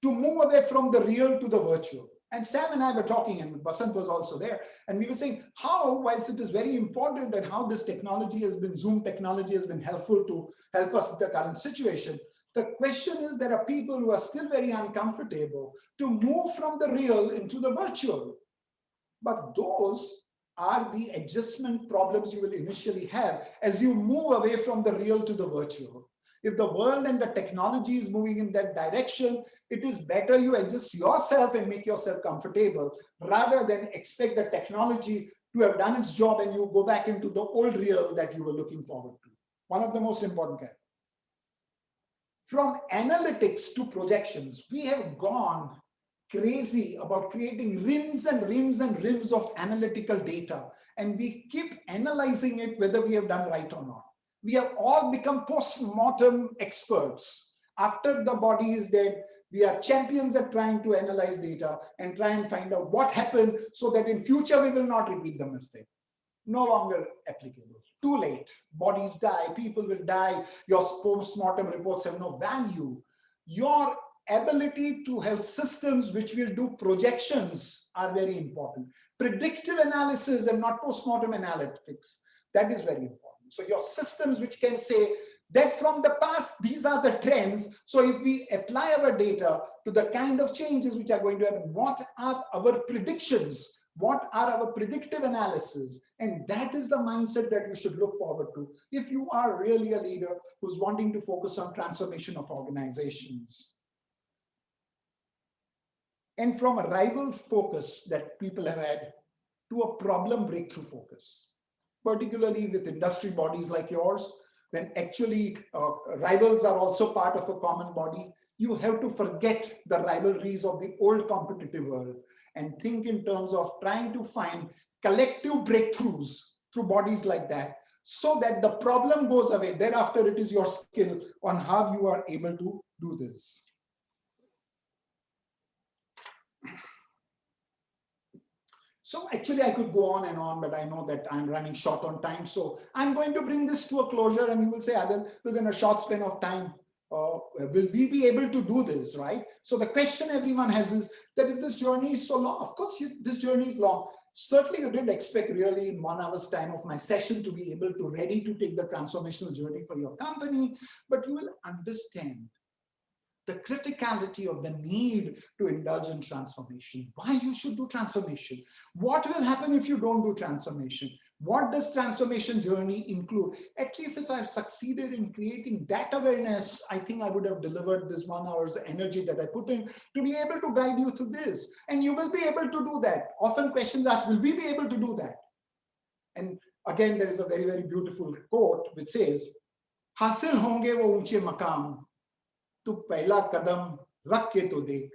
To move away from the real to the virtual. And Sam and I were talking, and Vasant was also there, and we were saying how, whilst it is very important and how this technology has been, Zoom technology has been helpful to help us in the current situation, the question is, there are people who are still very uncomfortable to move from the real into the virtual. But those are the adjustment problems you will initially have as you move away from the real to the virtual. If the world and the technology is moving in that direction, it is better you adjust yourself and make yourself comfortable rather than expect the technology to have done its job and you go back into the old real that you were looking forward to. One of the most important guys. From analytics to projections, we have gone crazy about creating rims and rims and rims of analytical data, and we keep analyzing it whether we have done right or not. We have all become post-mortem experts. After the body is dead, we are champions at trying to analyze data and try and find out what happened so that in future we will not repeat the mistake. No longer applicable. Too late. Bodies die, people will die. Your post-mortem reports have no value. Your ability to have systems which will do projections are very important. Predictive analysis and not post-mortem analytics, that is very important. So your systems which can say that from the past, these are the trends. So if we apply our data to the kind of changes which are going to happen, what are our predictions? What are our predictive analysis? And that is the mindset that you should look forward to if you are really a leader who's wanting to focus on transformation of organizations. And from a rival focus that people have had to a problem breakthrough focus, particularly with industry bodies like yours, when actually rivals are also part of a common body, you have to forget the rivalries of the old competitive world and think in terms of trying to find collective breakthroughs through bodies like that, so that the problem goes away. Thereafter, it is your skill on how you are able to do this. So actually I could go on and on, but I know that I'm running short on time. So I'm going to bring this to a closure, and you will say, Adil, within a short span of time, will we be able to do this, right? So the question everyone has is that if this journey is so long, of course, this journey is long. Certainly you didn't expect really in 1 hour's time of my session to be able to ready to take the transformational journey for your company, but you will understand the criticality of the need to indulge in transformation, why you should do transformation, what will happen if you don't do transformation, what does transformation journey include. At least if I've succeeded in creating that awareness, I think I would have delivered this 1 hour's energy that I put in to be able to guide you through this. And you will be able to do that. Often questions asked, will we be able to do that? And again, there is a very, very beautiful quote which says, हासिल होंगे वो ऊंचे मकाम, तू पहला कदम रख के तो देख,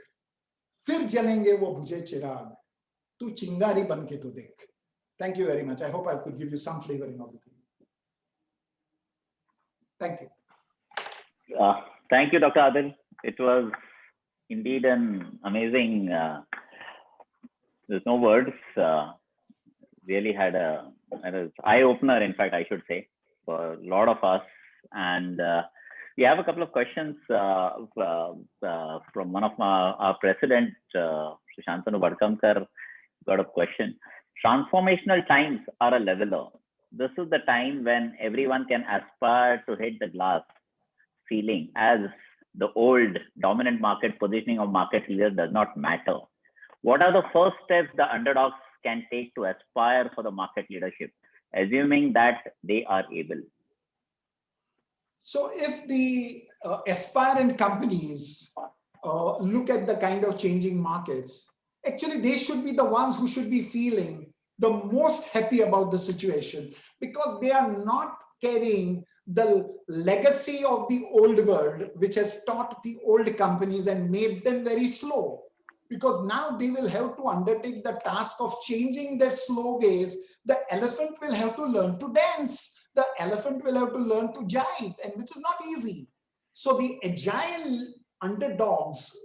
फिर जलेंगे वो बुझे चिराग, तू चिंगारी बन के तो देख. Thank you very much. I hope I could give you some flavoring of the thing. Thank you. Thank you, Dr. Adil. It was indeed an amazing, there's no words, really had an eye-opener, in fact, I should say, for a lot of us. And we have a couple of questions from one of our president, Shantanu Vadkamkar, got a question. Transformational times are a leveler. This is the time when everyone can aspire to hit the glass ceiling, as the old dominant market positioning of market leaders does not matter. What are the first steps the underdogs can take to aspire for the market leadership, assuming that they are able? So if the aspirant companies look at the kind of changing markets, actually they should be the ones who should be feeling the most happy about the situation, because they are not carrying the legacy of the old world, which has taught the old companies and made them very slow. Because now they will have to undertake the task of changing their slow ways. The elephant will have to learn to dance. The elephant will have to learn to jive, and which is not easy. So the agile underdogs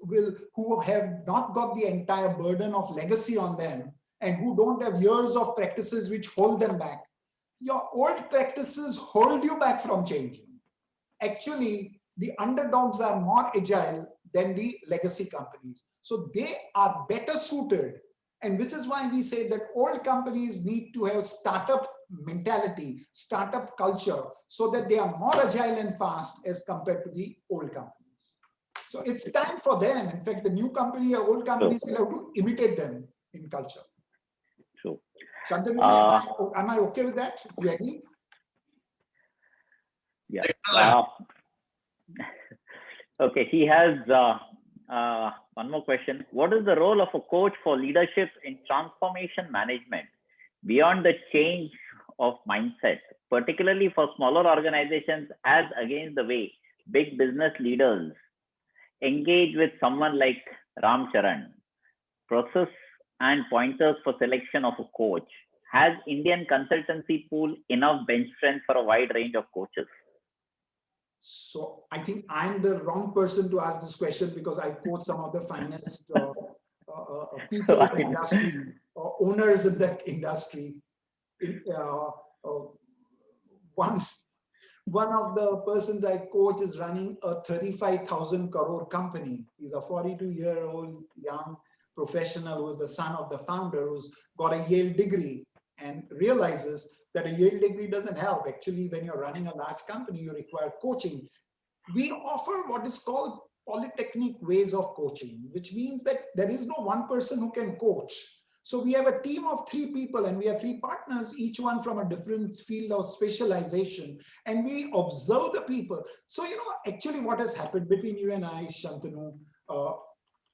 who have not got the entire burden of legacy on them, and who don't have years of practices which hold them back. Your old practices hold you back from changing. Actually, the underdogs are more agile than the legacy companies. So they are better suited, and which is why we say that old companies need to have startup mentality, startup culture, so that they are more agile and fast as compared to the old companies. So it's time for them. In fact, the new company or old companies will have to imitate them in culture. True. Shantanu, am I okay with that? You agree? Yeah. Okay, he has one more question. What is the role of a coach for leadership in transformation management beyond the change of mindset, particularly for smaller organizations, as against the way big business leaders engage with someone like Ram Charan? Process and pointers for selection of a coach. Has Indian consultancy pool enough bench strength for a wide range of coaches? So I think I'm the wrong person to ask this question, because I coach some of the finest people in the industry, owners in the industry. One of the persons I coach is running a 35,000 crore company. He's a 42-year-old young professional who's the son of the founder, who's got a Yale degree, and realizes that a Yale degree doesn't help. Actually, when you're running a large company, you require coaching. We offer what is called polytechnic ways of coaching, which means that there is no one person who can coach. So we have a team of 3 people, and we have 3 partners, each one from a different field of specialization, and we observe the people. So, actually what has happened between you and I, Shantanu,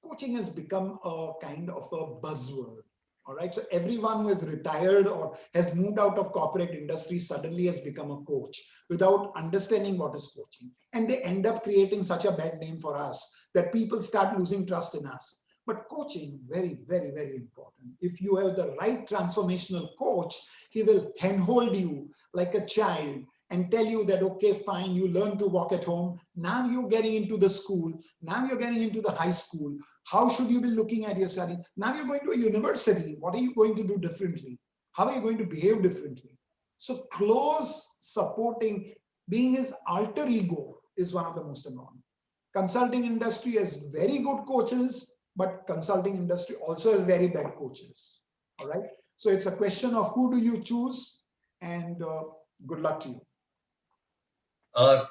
coaching has become a kind of a buzzword. All right. So everyone who has retired or has moved out of corporate industry suddenly has become a coach without understanding what is coaching. And they end up creating such a bad name for us that people start losing trust in us. But coaching, very, very, very important. If you have the right transformational coach, he will handhold you like a child and tell you that, okay, fine, you learn to walk at home. Now you're getting into the school. Now you're getting into the high school. How should you be looking at your study? Now you're going to a university. What are you going to do differently? How are you going to behave differently? So close supporting, being his alter ego is one of the most important. Consulting industry has very good coaches, but consulting industry also has very bad coaches. All right. So it's a question of who do you choose, and good luck to you.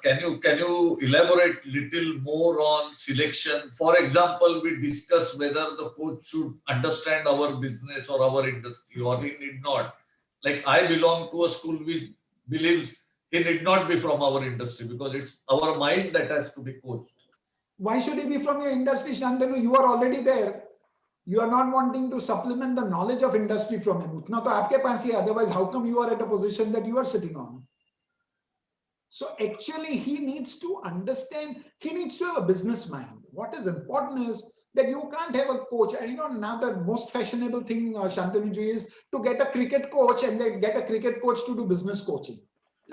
Can you elaborate little more on selection? For example, we discuss whether the coach should understand our business or our industry, or he need not. Like, I belong to a school which believes he need not be from our industry, because it's our mind that has to be coached. Why should he be from your industry, Shantanu? You are already there. You are not wanting to supplement the knowledge of industry from him. Utna to aapke paas hai, otherwise how come you are at a position that you are sitting on? So actually he needs to understand, he needs to have a business mind. What is important is that you can't have a coach. And now the most fashionable thing, Shantanu ji, is to get a cricket coach and then get a cricket coach to do business coaching.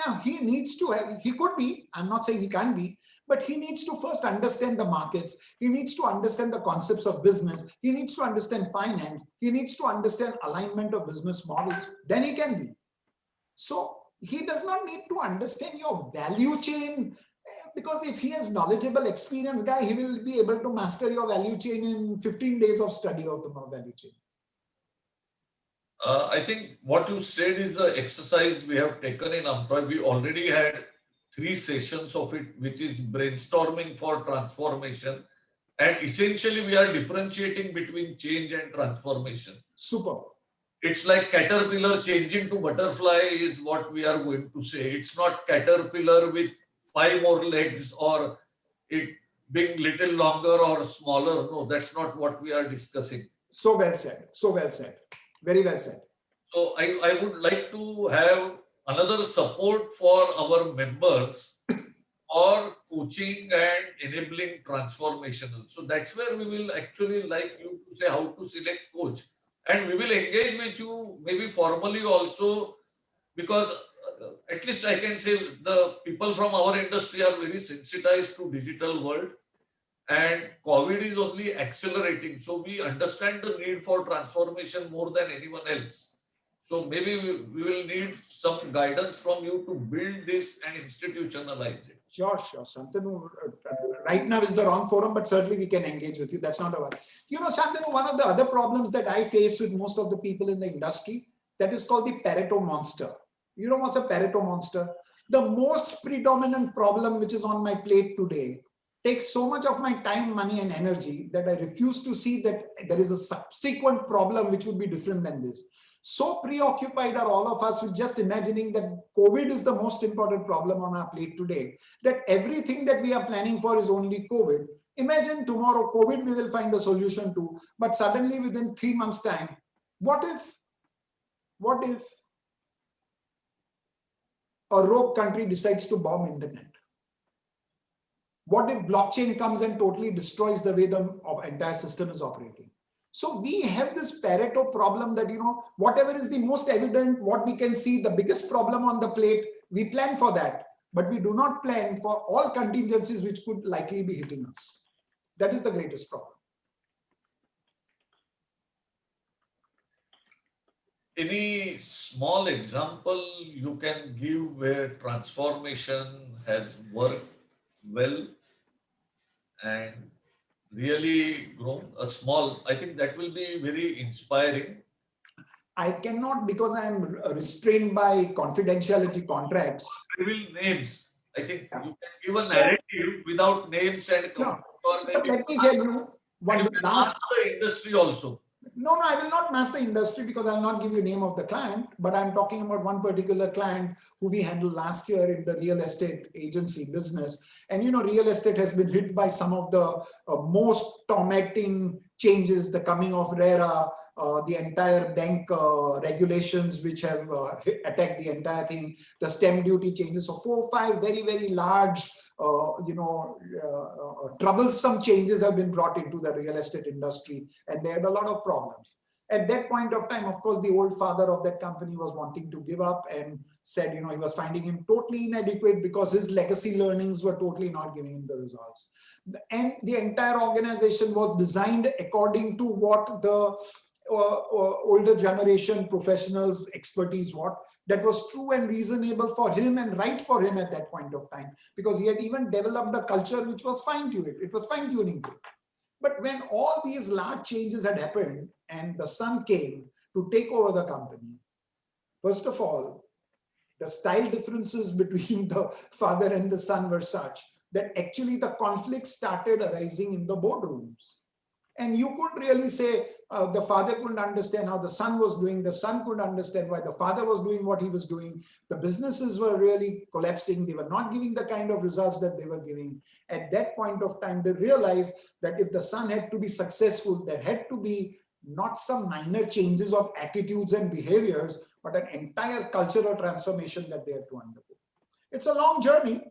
Now he needs to have, he could be, I'm not saying he can't be, but he needs to first understand the markets. He needs to understand the concepts of business. He needs to understand finance. He needs to understand alignment of business models. Then he can be. So he does not need to understand your value chain, because if he has knowledgeable, experienced guy, he will be able to master your value chain in 15 days of study of the value chain. I think what you said is the exercise we have taken in AMTOI. We already had 3 sessions of it, which is brainstorming for transformation. And essentially, we are differentiating between change and transformation. Super. It's like caterpillar changing to butterfly is what we are going to say. It's not caterpillar with 5 more legs or it being little longer or smaller. No, that's not what we are discussing. So well said. So well said. Very well said. So I would like to have another support for our members or coaching and enabling transformational. So that's where we will actually like you to say how to select coach. And we will engage with you maybe formally also, because at least I can say the people from our industry are very sensitized to digital world. And COVID is only accelerating. So we understand the need for transformation more than anyone else. So maybe we will need some guidance from you to build this and institutionalize it. Sure, sure. Shantanu, right now is the wrong forum, but certainly we can engage with you. That's not a worry. You know, Shantanu, one of the other problems that I face with most of the people in the industry, that is called the Pareto monster. You know what's a Pareto monster? The most predominant problem which is on my plate today takes so much of my time, money, and energy that I refuse to see that there is a subsequent problem which would be different than this. So preoccupied are all of us with just imagining that COVID is the most important problem on our plate today, that everything that we are planning for is only COVID. Imagine tomorrow COVID we will find a solution to, but suddenly within 3 months' time, what if a rogue country decides to bomb internet? What if blockchain comes and totally destroys the way the entire system is operating? So we have this Pareto problem that, you know, whatever is the most evident, what we can see, the biggest problem on the plate, we plan for that, but we do not plan for all contingencies which could likely be hitting us. That is the greatest problem. Any small example you can give where transformation has worked well and really grown? A small, I think that will be very inspiring. I cannot, because I am restrained by confidentiality contracts. Reveal names. I think you can give a narrative without names and no. So let me tell you one. You can ask the industry also. No, I will not mask the industry because I'll not give you the name of the client, but I'm talking about one particular client who we handled last year in the real estate agency business. And, you know, real estate has been hit by some of the most tormenting changes, the coming of RERA, the entire bank regulations which have attacked the entire thing, the stamp duty changes. So 4 or 5 very, very large troublesome changes have been brought into the real estate industry, and they had a lot of problems. At that point of time, of course, the old father of that company was wanting to give up and said, you know, he was finding him totally inadequate because his legacy learnings were totally not giving him the results. And the entire organization was designed according to what the older generation professionals' expertise what. That was true and reasonable for him and right for him at that point of time, because he had even developed a culture which was fine-tuning. It was fine-tuning to it. But when all these large changes had happened and the son came to take over the company, first of all, the style differences between the father and the son were such that actually the conflicts started arising in the boardrooms. And you couldn't really say the father couldn't understand how the son was doing. The son couldn't understand why the father was doing what he was doing. The businesses were really collapsing. They were not giving the kind of results that they were giving. At that point of time, they realized that if the son had to be successful, there had to be not some minor changes of attitudes and behaviors, but an entire cultural transformation that they had to undergo. It's a long journey.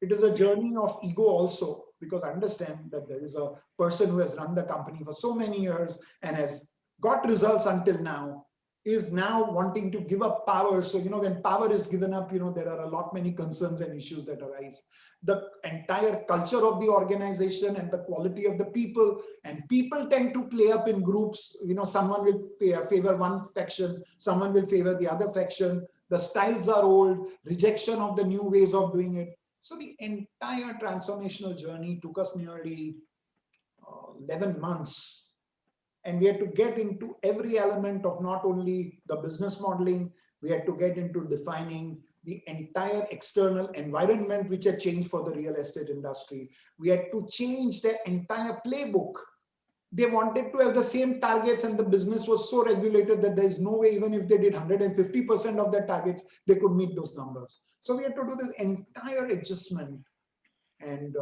It is a journey of ego also, because understand that there is a person who has run the company for so many years and has got results until now. is now wanting to give up power. So, when power is given up, there are a lot many concerns and issues that arise. The entire culture of the organization and the quality of the people, and people tend to play up in groups. Someone will favor one faction, someone will favor the other faction. The styles are old, rejection of the new ways of doing it. So the entire transformational journey took us nearly 11 months. And we had to get into every element of not only the business modeling, we had to get into defining the entire external environment which had changed for the real estate industry. We had to change their entire playbook. They wanted to have the same targets, and the business was so regulated that there is no way, even if they did 150% of their targets, they could meet those numbers. So we had to do this entire adjustment. And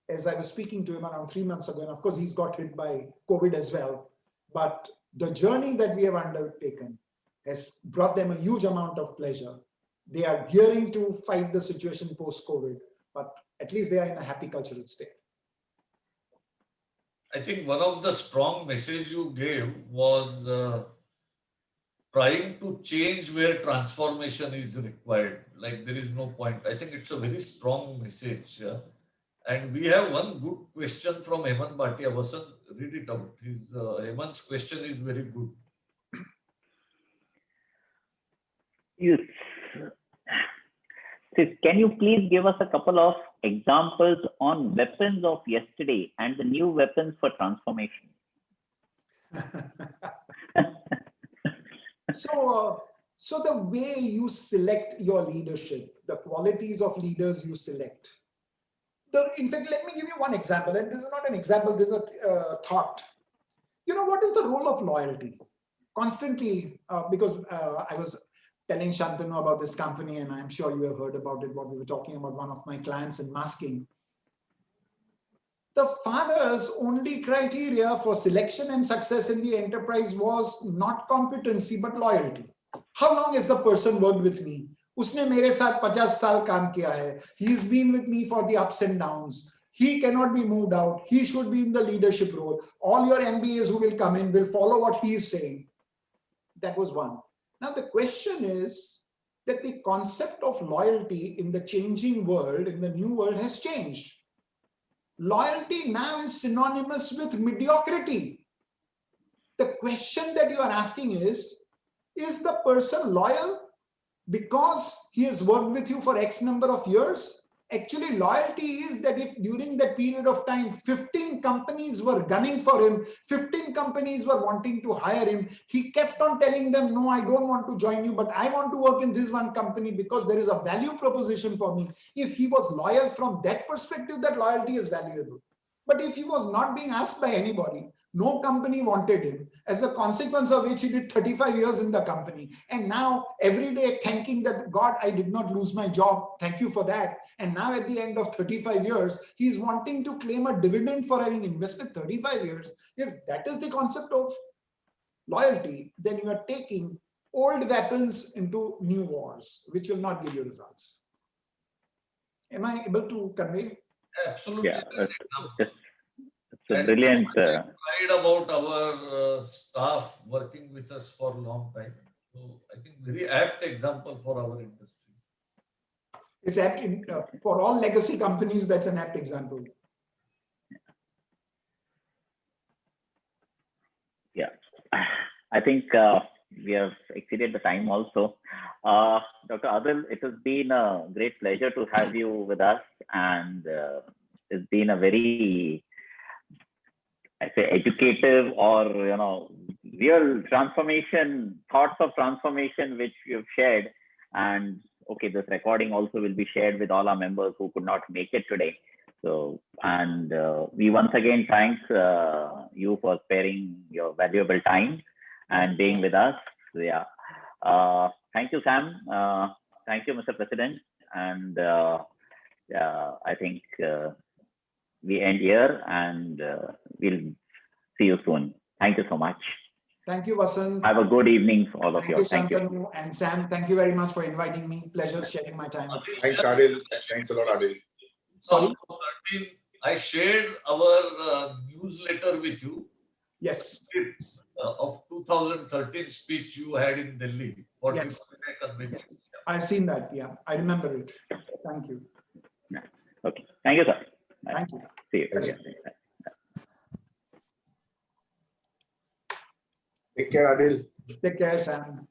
as I was speaking to him around 3 months ago, and of course he's got hit by COVID as well, but the journey that we have undertaken has brought them a huge amount of pleasure. They are gearing to fight the situation post-COVID, but at least they are in a happy cultural state. I think one of the strong message you gave was trying to change where transformation is required. Like there is no point. I think it's a very strong message. Yeah? And we have one good question from Heman Bhatia. Vasant, read it out. Heman's question is very good. Yes. So can you please give us a couple of examples on weapons of yesterday and the new weapons for transformation? So the way you select your leadership, the qualities of leaders you select. In fact, let me give you one example, and this is not an example, this is a thought. What is the role of loyalty? Constantly, because I was telling Shantanu about this company, and I'm sure you have heard about it, what we were talking about, one of my clients in masking. The father's only criteria for selection and success in the enterprise was not competency, but loyalty. How long has the person worked with me? Usne mere saath 50 saal kaam kiya hai. He's been with me for the ups and downs. He cannot be moved out. He should be in the leadership role. All your MBAs who will come in will follow what he is saying. That was one. Now the question is that the concept of loyalty in the changing world, in the new world, has changed. Loyalty now is synonymous with mediocrity. The question that you are asking is the person loyal because he has worked with you for X number of years? Actually, loyalty is that if during that period of time, 15 companies were gunning for him, 15 companies were wanting to hire him, he kept on telling them, no, I don't want to join you, but I want to work in this one company because there is a value proposition for me. If he was loyal from that perspective, that loyalty is valuable. But if he was not being asked by anybody, no company wanted him, as a consequence of which he did 35 years in the company. And now every day thanking that, God, I did not lose my job. Thank you for that. And now at the end of 35 years, he's wanting to claim a dividend for having invested 35 years. If that is the concept of loyalty, then you are taking old weapons into new wars, which will not give you results. Am I able to convey? Absolutely. Yeah, it's a brilliant. Pride about our staff working with us for a long time. So I think very apt example for our industry. It's apt for all legacy companies. That's an apt example. Yeah, I think we have exceeded the time also. Dr. Adil, it has been a great pleasure to have you with us, and it's been a very, I say, educative or real transformation, thoughts of transformation which you've shared. And okay, this recording also will be shared with all our members who could not make it today. So, and we once again thank you for sparing your valuable time and being with us. So, yeah. Thank you, Sam. Thank you, Mr. President. And I think we end here, and we'll see you soon. Thank you so much. Thank you, Vasant. Have a good evening for all of you. Thank you, Shantanu and Sam. Thank you very much for inviting me. Pleasure sharing my time. Thanks, Adil. Thanks a lot, Adil. Sorry? I shared our newsletter with you. Yes. Of 2013 speech you had in Delhi. What Yes. convention. Yes. I've seen that. Yeah, I remember it. Thank you. Okay. Thank you, sir. Bye. Thank you. See you. Thank you. Yeah. Take care, Adil. Take care, Sam.